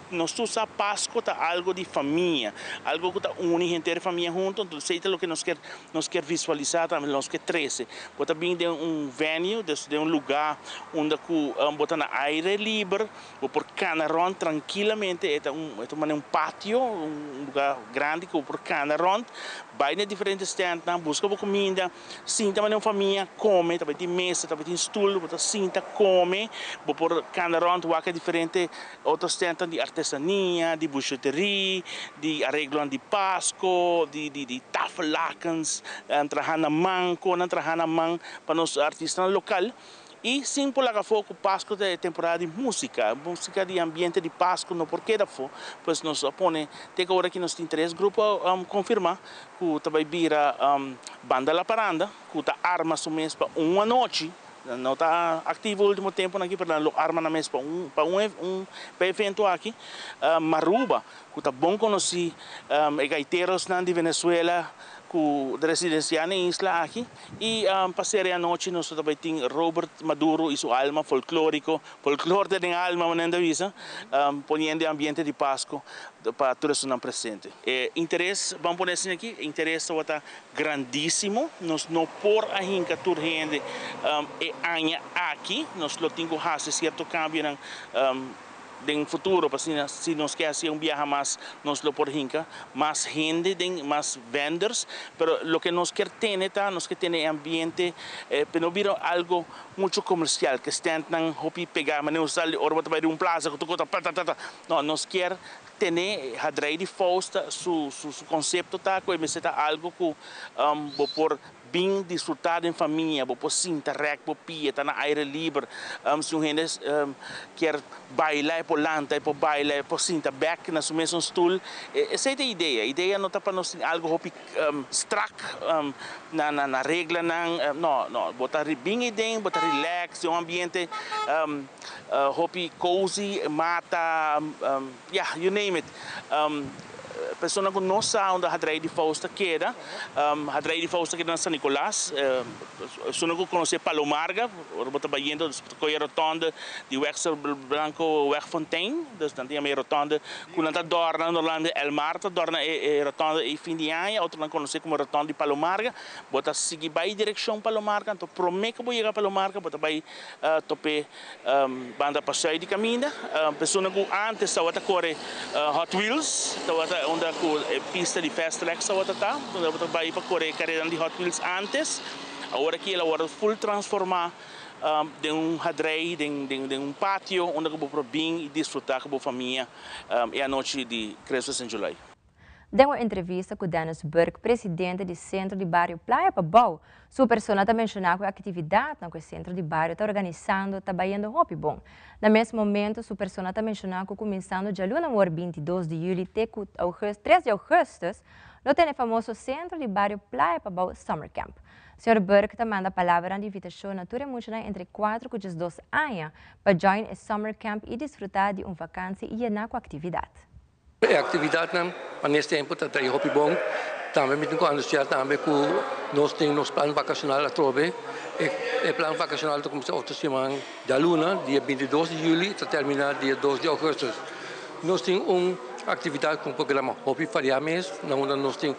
Nós usamos Páscoa tá algo de família, algo que está une inteira família junto, então sei o que nós quer visualizar também, nós quer 13. Bota bem de venue, de lugar onde bota na aire livre, por canaron tranquilamente, é pátio, lugar grande que por canaron, vai em diferentes stands, busca comida, sinta uma família, come, também tem mesa, também tem stool, sinta, come, por canaron, tu diferente outros stands de artesania, de bucheteria, de arreglo de Páscoa, de tafelakens, trabalhar na mão, para os artistas locais. E sim, por lá foco Páscoa é temporada de música de ambiente de Páscoa, no porquê da fo, pois nós põe, tem agora que nós temos 3 grupos confirmar que também vira banda La Paranda, que está arma o mês para uma noite. Não está ativo no último tempo aqui, para arma na mesa para um evento aqui. Maruba, que está bom conhecer gaiteiros de Venezuela, de residencia na isla aqui. E passei a noite, nós também temos Robert Maduro e sua alma folclore da alma, manenda visa, ponendo ambiente de Páscoa para todos os presentes. Interesse, vamos pôr assim aqui, interesse está grandíssimo, nós não por a hinca toda gente aqui, nós temos que fazer certo câmbio no futuro, se nós queremos fazer viagem mais, nós lo por hinca, mais gente, mais vendors, pero lo que nós quer ter, nós quer ter ambiente, pero não vira algo muito comercial, que estão na hopi pegar, mas não sale, ora vai de plaza, não, nós quer ter hadrei de fausta, su conceito tá, que é algo que por bem desfrutar em família, por sinta rec, por pia, tá na aire livre, se um gente quer bailar por lanta, por bailar, por sinta back na sua mesma stool, essa é a ideia não tá para nós algo hopi strack na regra não, botar bem ideia, botar relax, um ambiente hopi cozy, mata, yeah, you name it. Pessoa que não sabe onde a Hadrei de Fausta queda, Hadrei de Fausta queda na São Nicolás, pessoa que conhece Palomarga, bota baindo, coi a rotonda de Wexel Branco, Wegfontein, dus dan tem a rotonda, que não está dorna no lado El Marta, dorna a rotonda e fim de ano, outro não conhece como rotonda de Palomarga, bota seguir vai direção Palomarga, então promete que vou chegar a Palomarga, bota vai tope banda passeio de caminho, pessoa que antes estava a correr Hot Wheels, estava onde a pista de Fast Track está, onde vai para correr carreira de Hot Wheels antes, agora que ela agora full transformar de hadrei, de pátio, onde eu vou bem e desfrutar com a família e a noite de Christmas in July.
De uma entrevista com Dennis Burke, presidente do Centro de Bairro Playa Pabau, sua persona também mencionou a atividade que o Centro de Bairro está organizando, está baiando hopi bom. No mesmo momento, sua persona também mencionou que começando de luna 22 de julho até 3 de agosto, não tem o famoso Centro de Bairro Playa Pabau Summer Camp. O Sr. Burke também manda a palavra de invitação na tura emocional entre 4 e 2 anos para join a Summer Camp e desfrutar de uma vacância e na atividade.
A atividade neste tempo está aí hopi bom. Também me tenho anunciado também que nós temos nosso plano vacacional a trove. O plano vacacional começa outra semana da luna, dia 22 de julho, até terminar dia 2 de agosto. Nós temos uma atividade com o programa Hopi Faria Mês, onde nós temos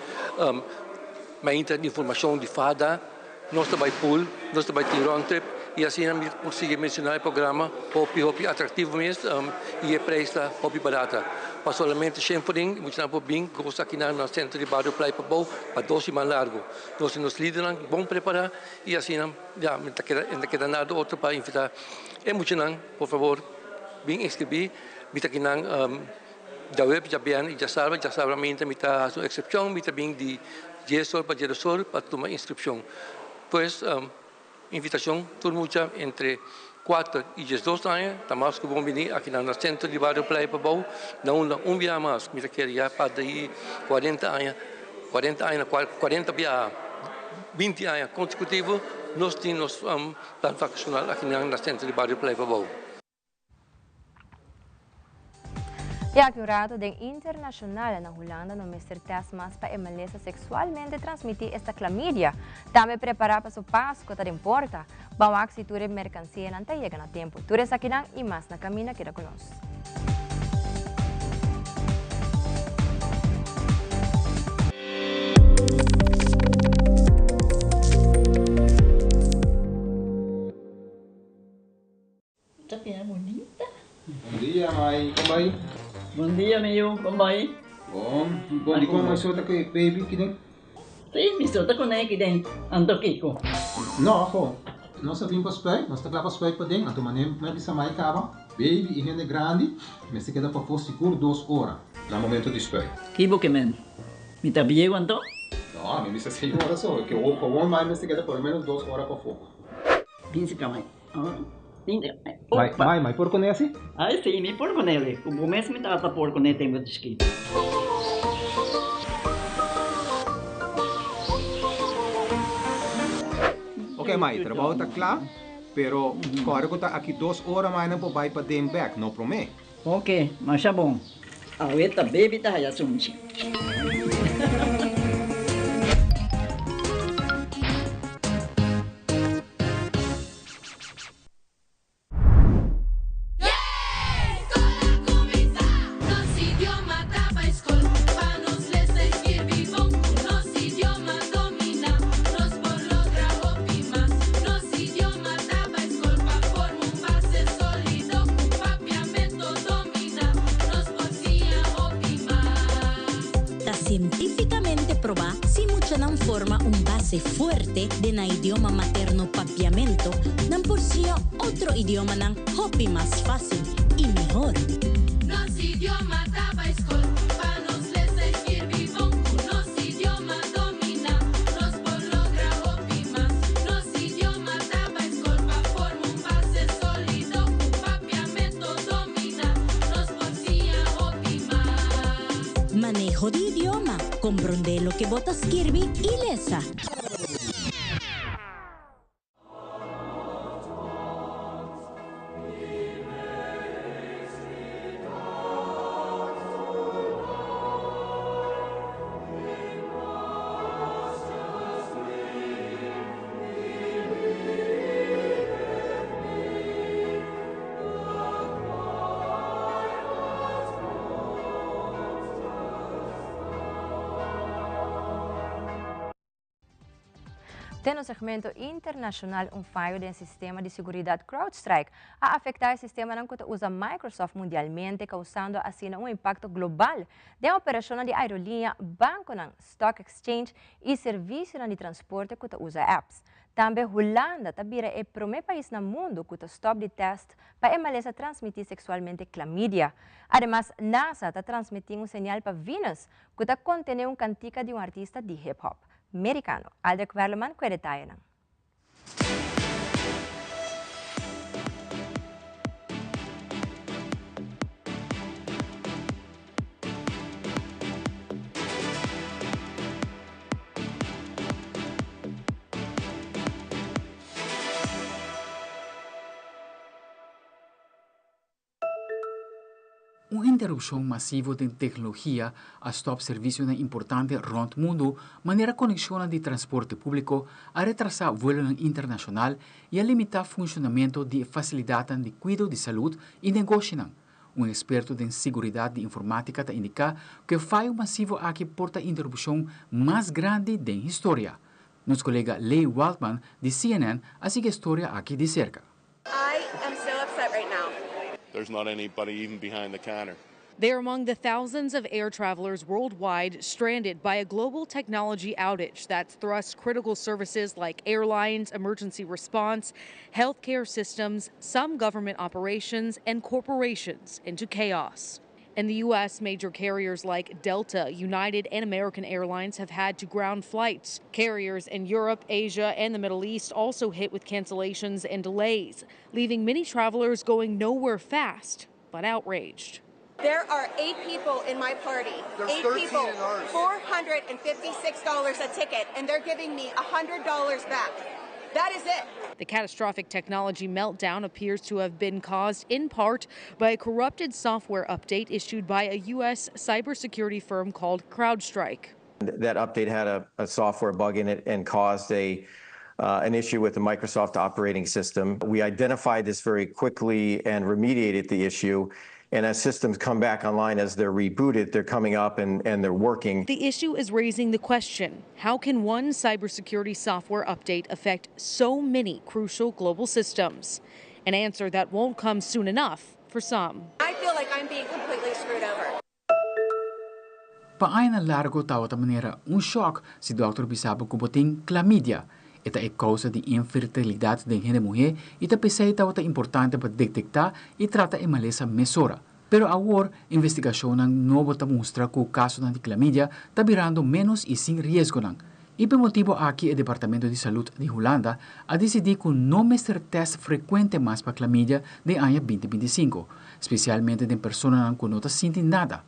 muita informação de fada, nós trabalhamos pool, nós trabalhamos round trip, e assim nós conseguimos mencionar o programa Hopi atrativo mesmo e o preço da Hopi barata. Para solamente sempre, muito tempo bem, gosto aqui no Centro de Bairro Playa Pabau, para 2 semanas largo. Nós nos líderes, bom preparar, e assim, já, não queda nada outro para invitar. É muito não, por favor, bem escrever, está aqui da web, já sabe, a sua exceção, está bem de gestor para tomar inscrição. Pois, invitação, todo mundo entre 4 e 12 anos, estamos com bom venir aqui no Centro de Bairro Playa Pabau, não dia mais, me queria para daí 40 anos, 20 anos consecutivos, nós temos plano vacacional aqui no Centro de Bairro Playa Pabau.
E aqui um rato de internacional na Holanda no Mr. Tasmas para emaleza sexualmente transmitir esta clamídia. Também preparar para o Páscoa, tá importa. Bawak se ture mercancia não tá chegando a tempo. Ture aqui não e mais na caminha que conosco.
Tapinha bonita.
Bom dia, mãe. Como vai?
Bom dia, meu. Como vai?
Bom. Bom dia, como você está com baby aqui dentro?
Sim, me estou com aqui dentro. Ando Kiko.
Não, pô. Nós vimos para spray, nós estamos para spray para dentro. Então, mané, me bisa mais cava. Baby e gente grande, mas se queda para for seguro 2 horas no momento de spray.
Kibo que men. Me está bem quanto?
Não, me bisa 6 horas só. Que o com mais se queda por menos 2 horas para fogo.
Pince camai.
Mai, por con esse?
Ah, sim, me por con ele. O começo me trata por con ele tenho descrito.
Ok, Mai, o trabalho está claro, pero agora que está aqui 2 horas mais não vai para dem back, não promete?
Ok, mas é bom. A ueta baby tá aí assunto.
Científicamente probado, si mucha non forma un base fuerte de na idioma materno papiamento, dan por sí otro idioma nan hopi más fácil y mejor. Nos idioma taba escol, pa nos les escribir bon, nos idioma domina, nos por logra hopi más, nos idioma taba escol, pa forma un base sólido, papiamento domina, nos por sí hopi más. Manejo de idioma. Comprende lo que botas Kirby y Lesa.
Tem no segmento internacional falho do sistema de segurança CrowdStrike a afetar o sistema que usa Microsoft mundialmente, causando assim impacto global de operação de aerolínea, banco, stock exchange e serviço de transporte que usa apps. Também Holanda tabira é o primeiro país no mundo que stop de teste para malesa transmitir sexualmente clamídia. Además, NASA está transmitindo sinal para Venus que está contendo uma cantica de um artista de hip-hop americano. Aldrich Verleman com detalhes.
Uma interrupção massiva de tecnologia a stop serviços importantes rond o mundo, maneira conexão de transporte público, a retrasar voos internacional e a limitar o funcionamento de facilidades de cuidado de saúde e negócio. Um experto em segurança de informática indica que o fallo massivo aqui porta a interrupção mais grande da história. Nosso colega Leigh Waldman, de CNN, assiste a história aqui de cerca.
I am so upset right now.
There's not anybody even behind the counter.
They're among the thousands of air travelers worldwide stranded by a global technology outage that's thrust critical services like airlines, emergency response, healthcare systems, some government operations, and corporations into chaos. In the U.S., major carriers like Delta, United, and American Airlines have had to ground flights. Carriers in Europe, Asia, and the Middle East also hit with cancellations and delays, leaving many travelers going nowhere fast, but outraged.
There are 8 people in my party.
There's
8
13
people,
in ours.
$456 a ticket, and they're giving me $100 back. That is it.
The catastrophic technology meltdown appears to have been caused in part by a corrupted software update issued by a U.S. cybersecurity firm called CrowdStrike.
That update had a software bug in it and caused an issue with the Microsoft operating system. We identified this very quickly and remediated the issue. And as systems come back online, as they're rebooted, they're coming up and they're working.
The issue is raising the question, how can one cybersecurity software update affect so many crucial global systems? An answer that won't come soon enough for some.
I feel like I'm being completely screwed over.
Paai na largo tawata maneira shock si Dr. Bisabo kuboting chlamydia. Ita é causa de infertilidade de uma mulher e ta pesei tawata importante para detectar e tratar a malesa mesora. Pero agora, investigação novo ta mostra que o caso de chlamydia está virando menos e sem risco. E por motivo aqui o Departamento de Saúde de Holanda a decidir que não mestre teste frequente mais para chlamydia de ano 2025, especialmente de pessoas que não sentem nada.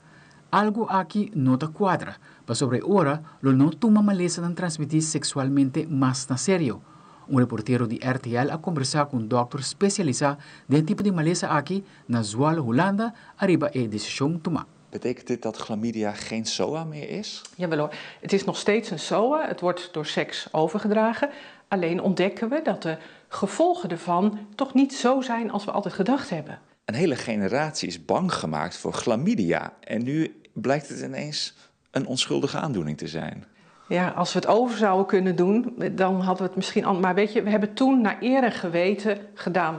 Algo aqui não está quadra, mas sobre hora, lo não toma malesa de transmitir sexualmente mais na sério. Reporteiro de RTL a conversar com dokter especializado de tipo de malesa aqui na Zwolle, Holanda, arriba a decisão tomar.
Betekent dit dat chlamydia geen SOA meer is?
Jawel hoor, het is nog steeds een SOA, het wordt door seks overgedragen. Alleen ontdekken we dat de gevolgen ervan toch niet zo zijn als we altijd gedacht hebben.
Een hele generatie is bang gemaakt voor chlamydia en nu blijkt het ineens een onschuldige aandoening te zijn.
Ja, als we het over zouden kunnen doen, dan hadden we het misschien anders. Maar weet je, we hebben toen naar eer en geweten gedaan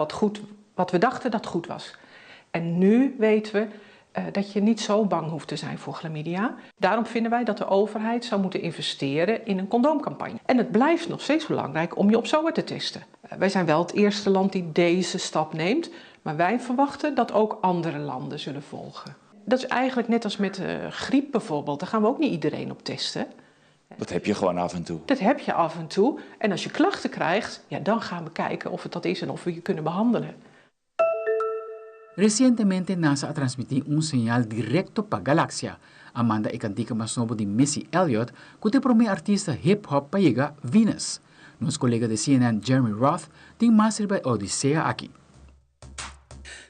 wat we dachten dat goed was. En nu weten we dat je niet zo bang hoeft te zijn voor chlamydia. Daarom vinden wij dat de overheid zou moeten investeren in een condoomcampagne. En het blijft nog steeds belangrijk om je op SOA te testen. Wij zijn wel het eerste land die deze stap neemt, maar wij verwachten dat ook andere landen zullen volgen. Dat is eigenlijk net als met griep bijvoorbeeld. Daar gaan we ook niet iedereen op testen.
Dat heb je gewoon af en toe.
Dat heb je af en toe. En als je klachten krijgt, ja, dan gaan we kijken of het dat is en of we je kunnen behandelen.
Recientemente NASA transmitió un señal directo para Galaxia. Amanda ikantika mas novo de Missy Elliott, que te promete artista hip-hop para llegar Venus. Nuestro colega de CNN, Jeremy Roth, tiene más sobre Odisea aquí.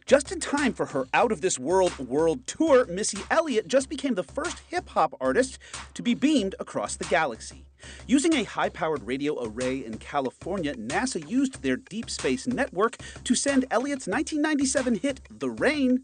Just in time for her out-of-this-world tour, Missy Elliott just became the first hip-hop artist to be beamed across the galaxy. Using a high-powered radio array in California, NASA used their deep space network to send Elliott's 1997 hit, The Rain,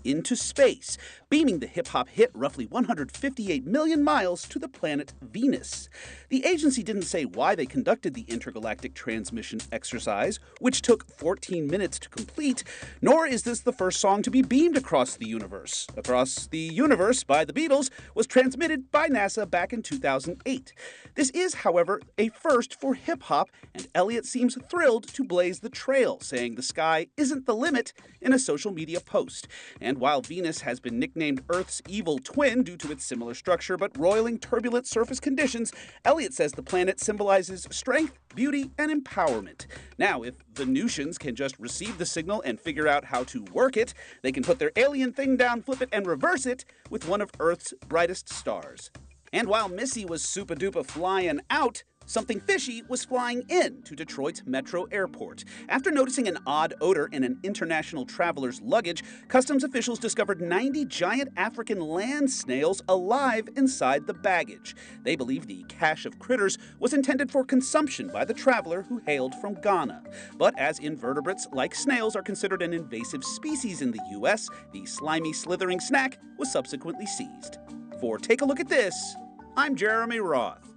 into space, beaming the hip-hop hit roughly 158 million miles to the planet Venus. The agency didn't say why they conducted the intergalactic transmission exercise, which took 14 minutes to complete, nor is this the first song to be beamed across the universe. Across the Universe by the Beatles was transmitted by NASA back in 2008. This is, however, a first for hip-hop, and Elliott seems thrilled to blaze the trail, saying the sky isn't the limit in a social media post. And while Venus has been nicknamed Earth's evil twin due to its similar structure but roiling turbulent surface conditions, Elliott says the planet symbolizes strength, beauty, and empowerment. Now, if Venusians can just receive the signal and figure out how to work it, they can put their alien thing down, flip it, and reverse it with one of Earth's brightest stars. And while Missy was super-duper flying out, something fishy was flying in to Detroit's Metro Airport. After noticing an odd odor in an international traveler's luggage, customs officials discovered 90 giant African land snails alive inside the baggage. They believe the cache of critters was intended for consumption by the traveler who hailed from Ghana. But as invertebrates like snails are considered an invasive species in the U.S., the slimy, slithering snack was subsequently seized. For Take a Look at This, I'm Jeremy Roth.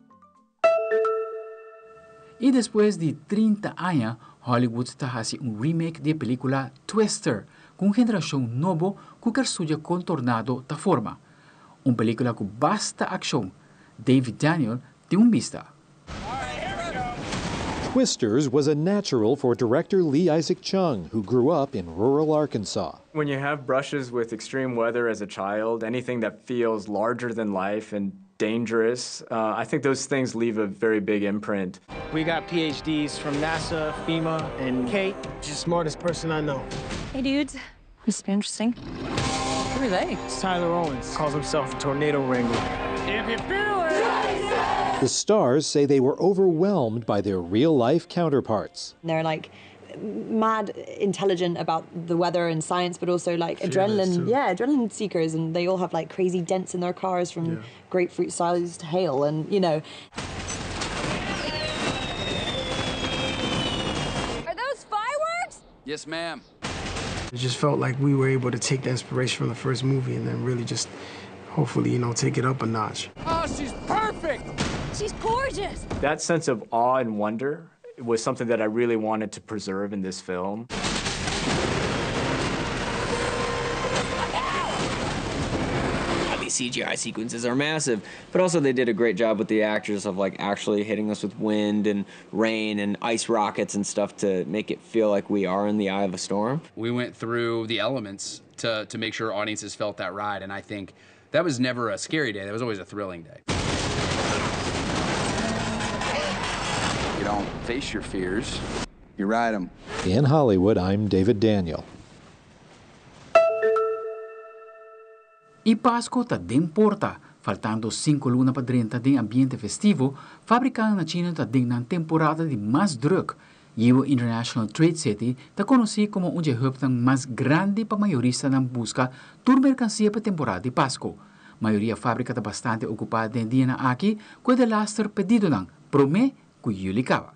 Y después de 30 años, Hollywood está haciendo un remake de película Twister, con generación novo que quer suya contornado da forma. Una película con basta acción. David Daniel de un vista.
Twisters was a natural for director Lee Isaac Chung, who grew up in rural Arkansas.
When you have brushes with extreme weather as a child, anything that feels larger than life and dangerous, I think those things leave a very big imprint.
We got PhDs from NASA, FEMA, and Kate, she's the smartest person I know.
Hey, dudes. This is interesting. Who are they?
It's Tyler Owens. Calls himself a tornado wrangler. If you feel it!
The stars say they were overwhelmed by their real-life counterparts.
They're like mad intelligent about the weather and science, but also like adrenaline seekers, and they all have like crazy dents in their cars from grapefruit-sized hail, and you know.
Are those fireworks?
Yes, ma'am. It just felt like we were able to take the inspiration from the first movie and then really just, hopefully, you know, take it up a notch.
Oh, she's perfect! She's gorgeous!
That sense of awe and wonder was something that I really wanted to preserve in this film.
These CGI sequences are massive, but also they did a great job with the actors of like actually hitting us with wind and rain and ice rockets and stuff to make it feel like we are in the eye of a storm.
We went through the elements to make sure audiences felt that ride, and I think that was never a scary day, that was always a thrilling day.
You don't face your fears, you ride them.
In Hollywood, I'm David Daniel.
Y Pasko ta din porta, faltando 5 luna pa 30 din ambiente festivo, fabricando na China ta din ng temporada de mais druk. Yiwu International Trade City ta conocido como un hub ng mas grande pa mayorista ng busca tur mercancía pa temporada de Pasko. Mayoría fábrica ta bastante ocupada den dia na aki, kuede laster pedido ng prome ku yulikava.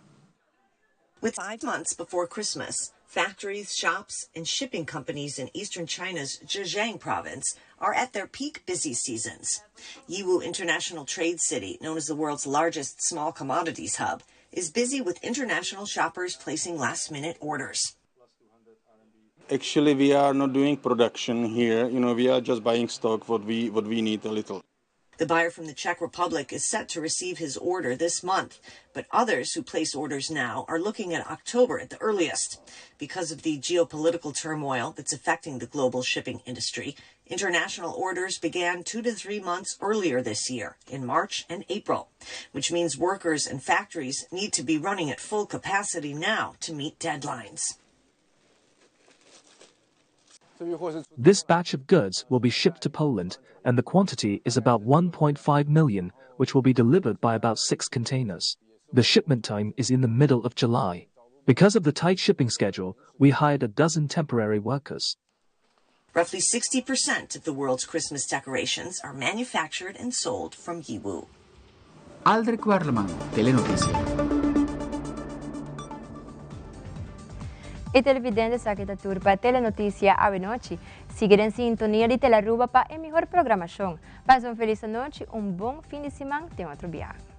With 5 months before Christmas, factories, shops, and shipping companies in eastern China's Zhejiang province are at their peak busy seasons. Yiwu International Trade City, known as the world's largest small commodities hub, is busy with international shoppers placing last-minute orders.
Actually, we are not doing production here. You know, we are just buying stock what we need a little.
The buyer from the Czech Republic is set to receive his order this month, but others who place orders now are looking at October at the earliest. Because of the geopolitical turmoil that's affecting the global shipping industry, international orders began 2 to 3 months earlier this year, in March and April, which means workers and factories need to be running at full capacity now to meet deadlines.
This batch of goods will be shipped to Poland, and the quantity is about 1.5 million, which will be delivered by about 6 containers. The shipment time is in the middle of July. Because of the tight shipping schedule, we hired a dozen temporary workers.
Roughly 60% of the world's Christmas decorations are manufactured and sold from Yiwu.
Aldrich Warleman, Telenoticias.
Y televidentes aquí está Turpa Telenoticia Ave Noche. Sigue en sintonía de Telaruba para la mejor programación. Pasa una feliz noche, un buen fin de semana, tengo otro viaje.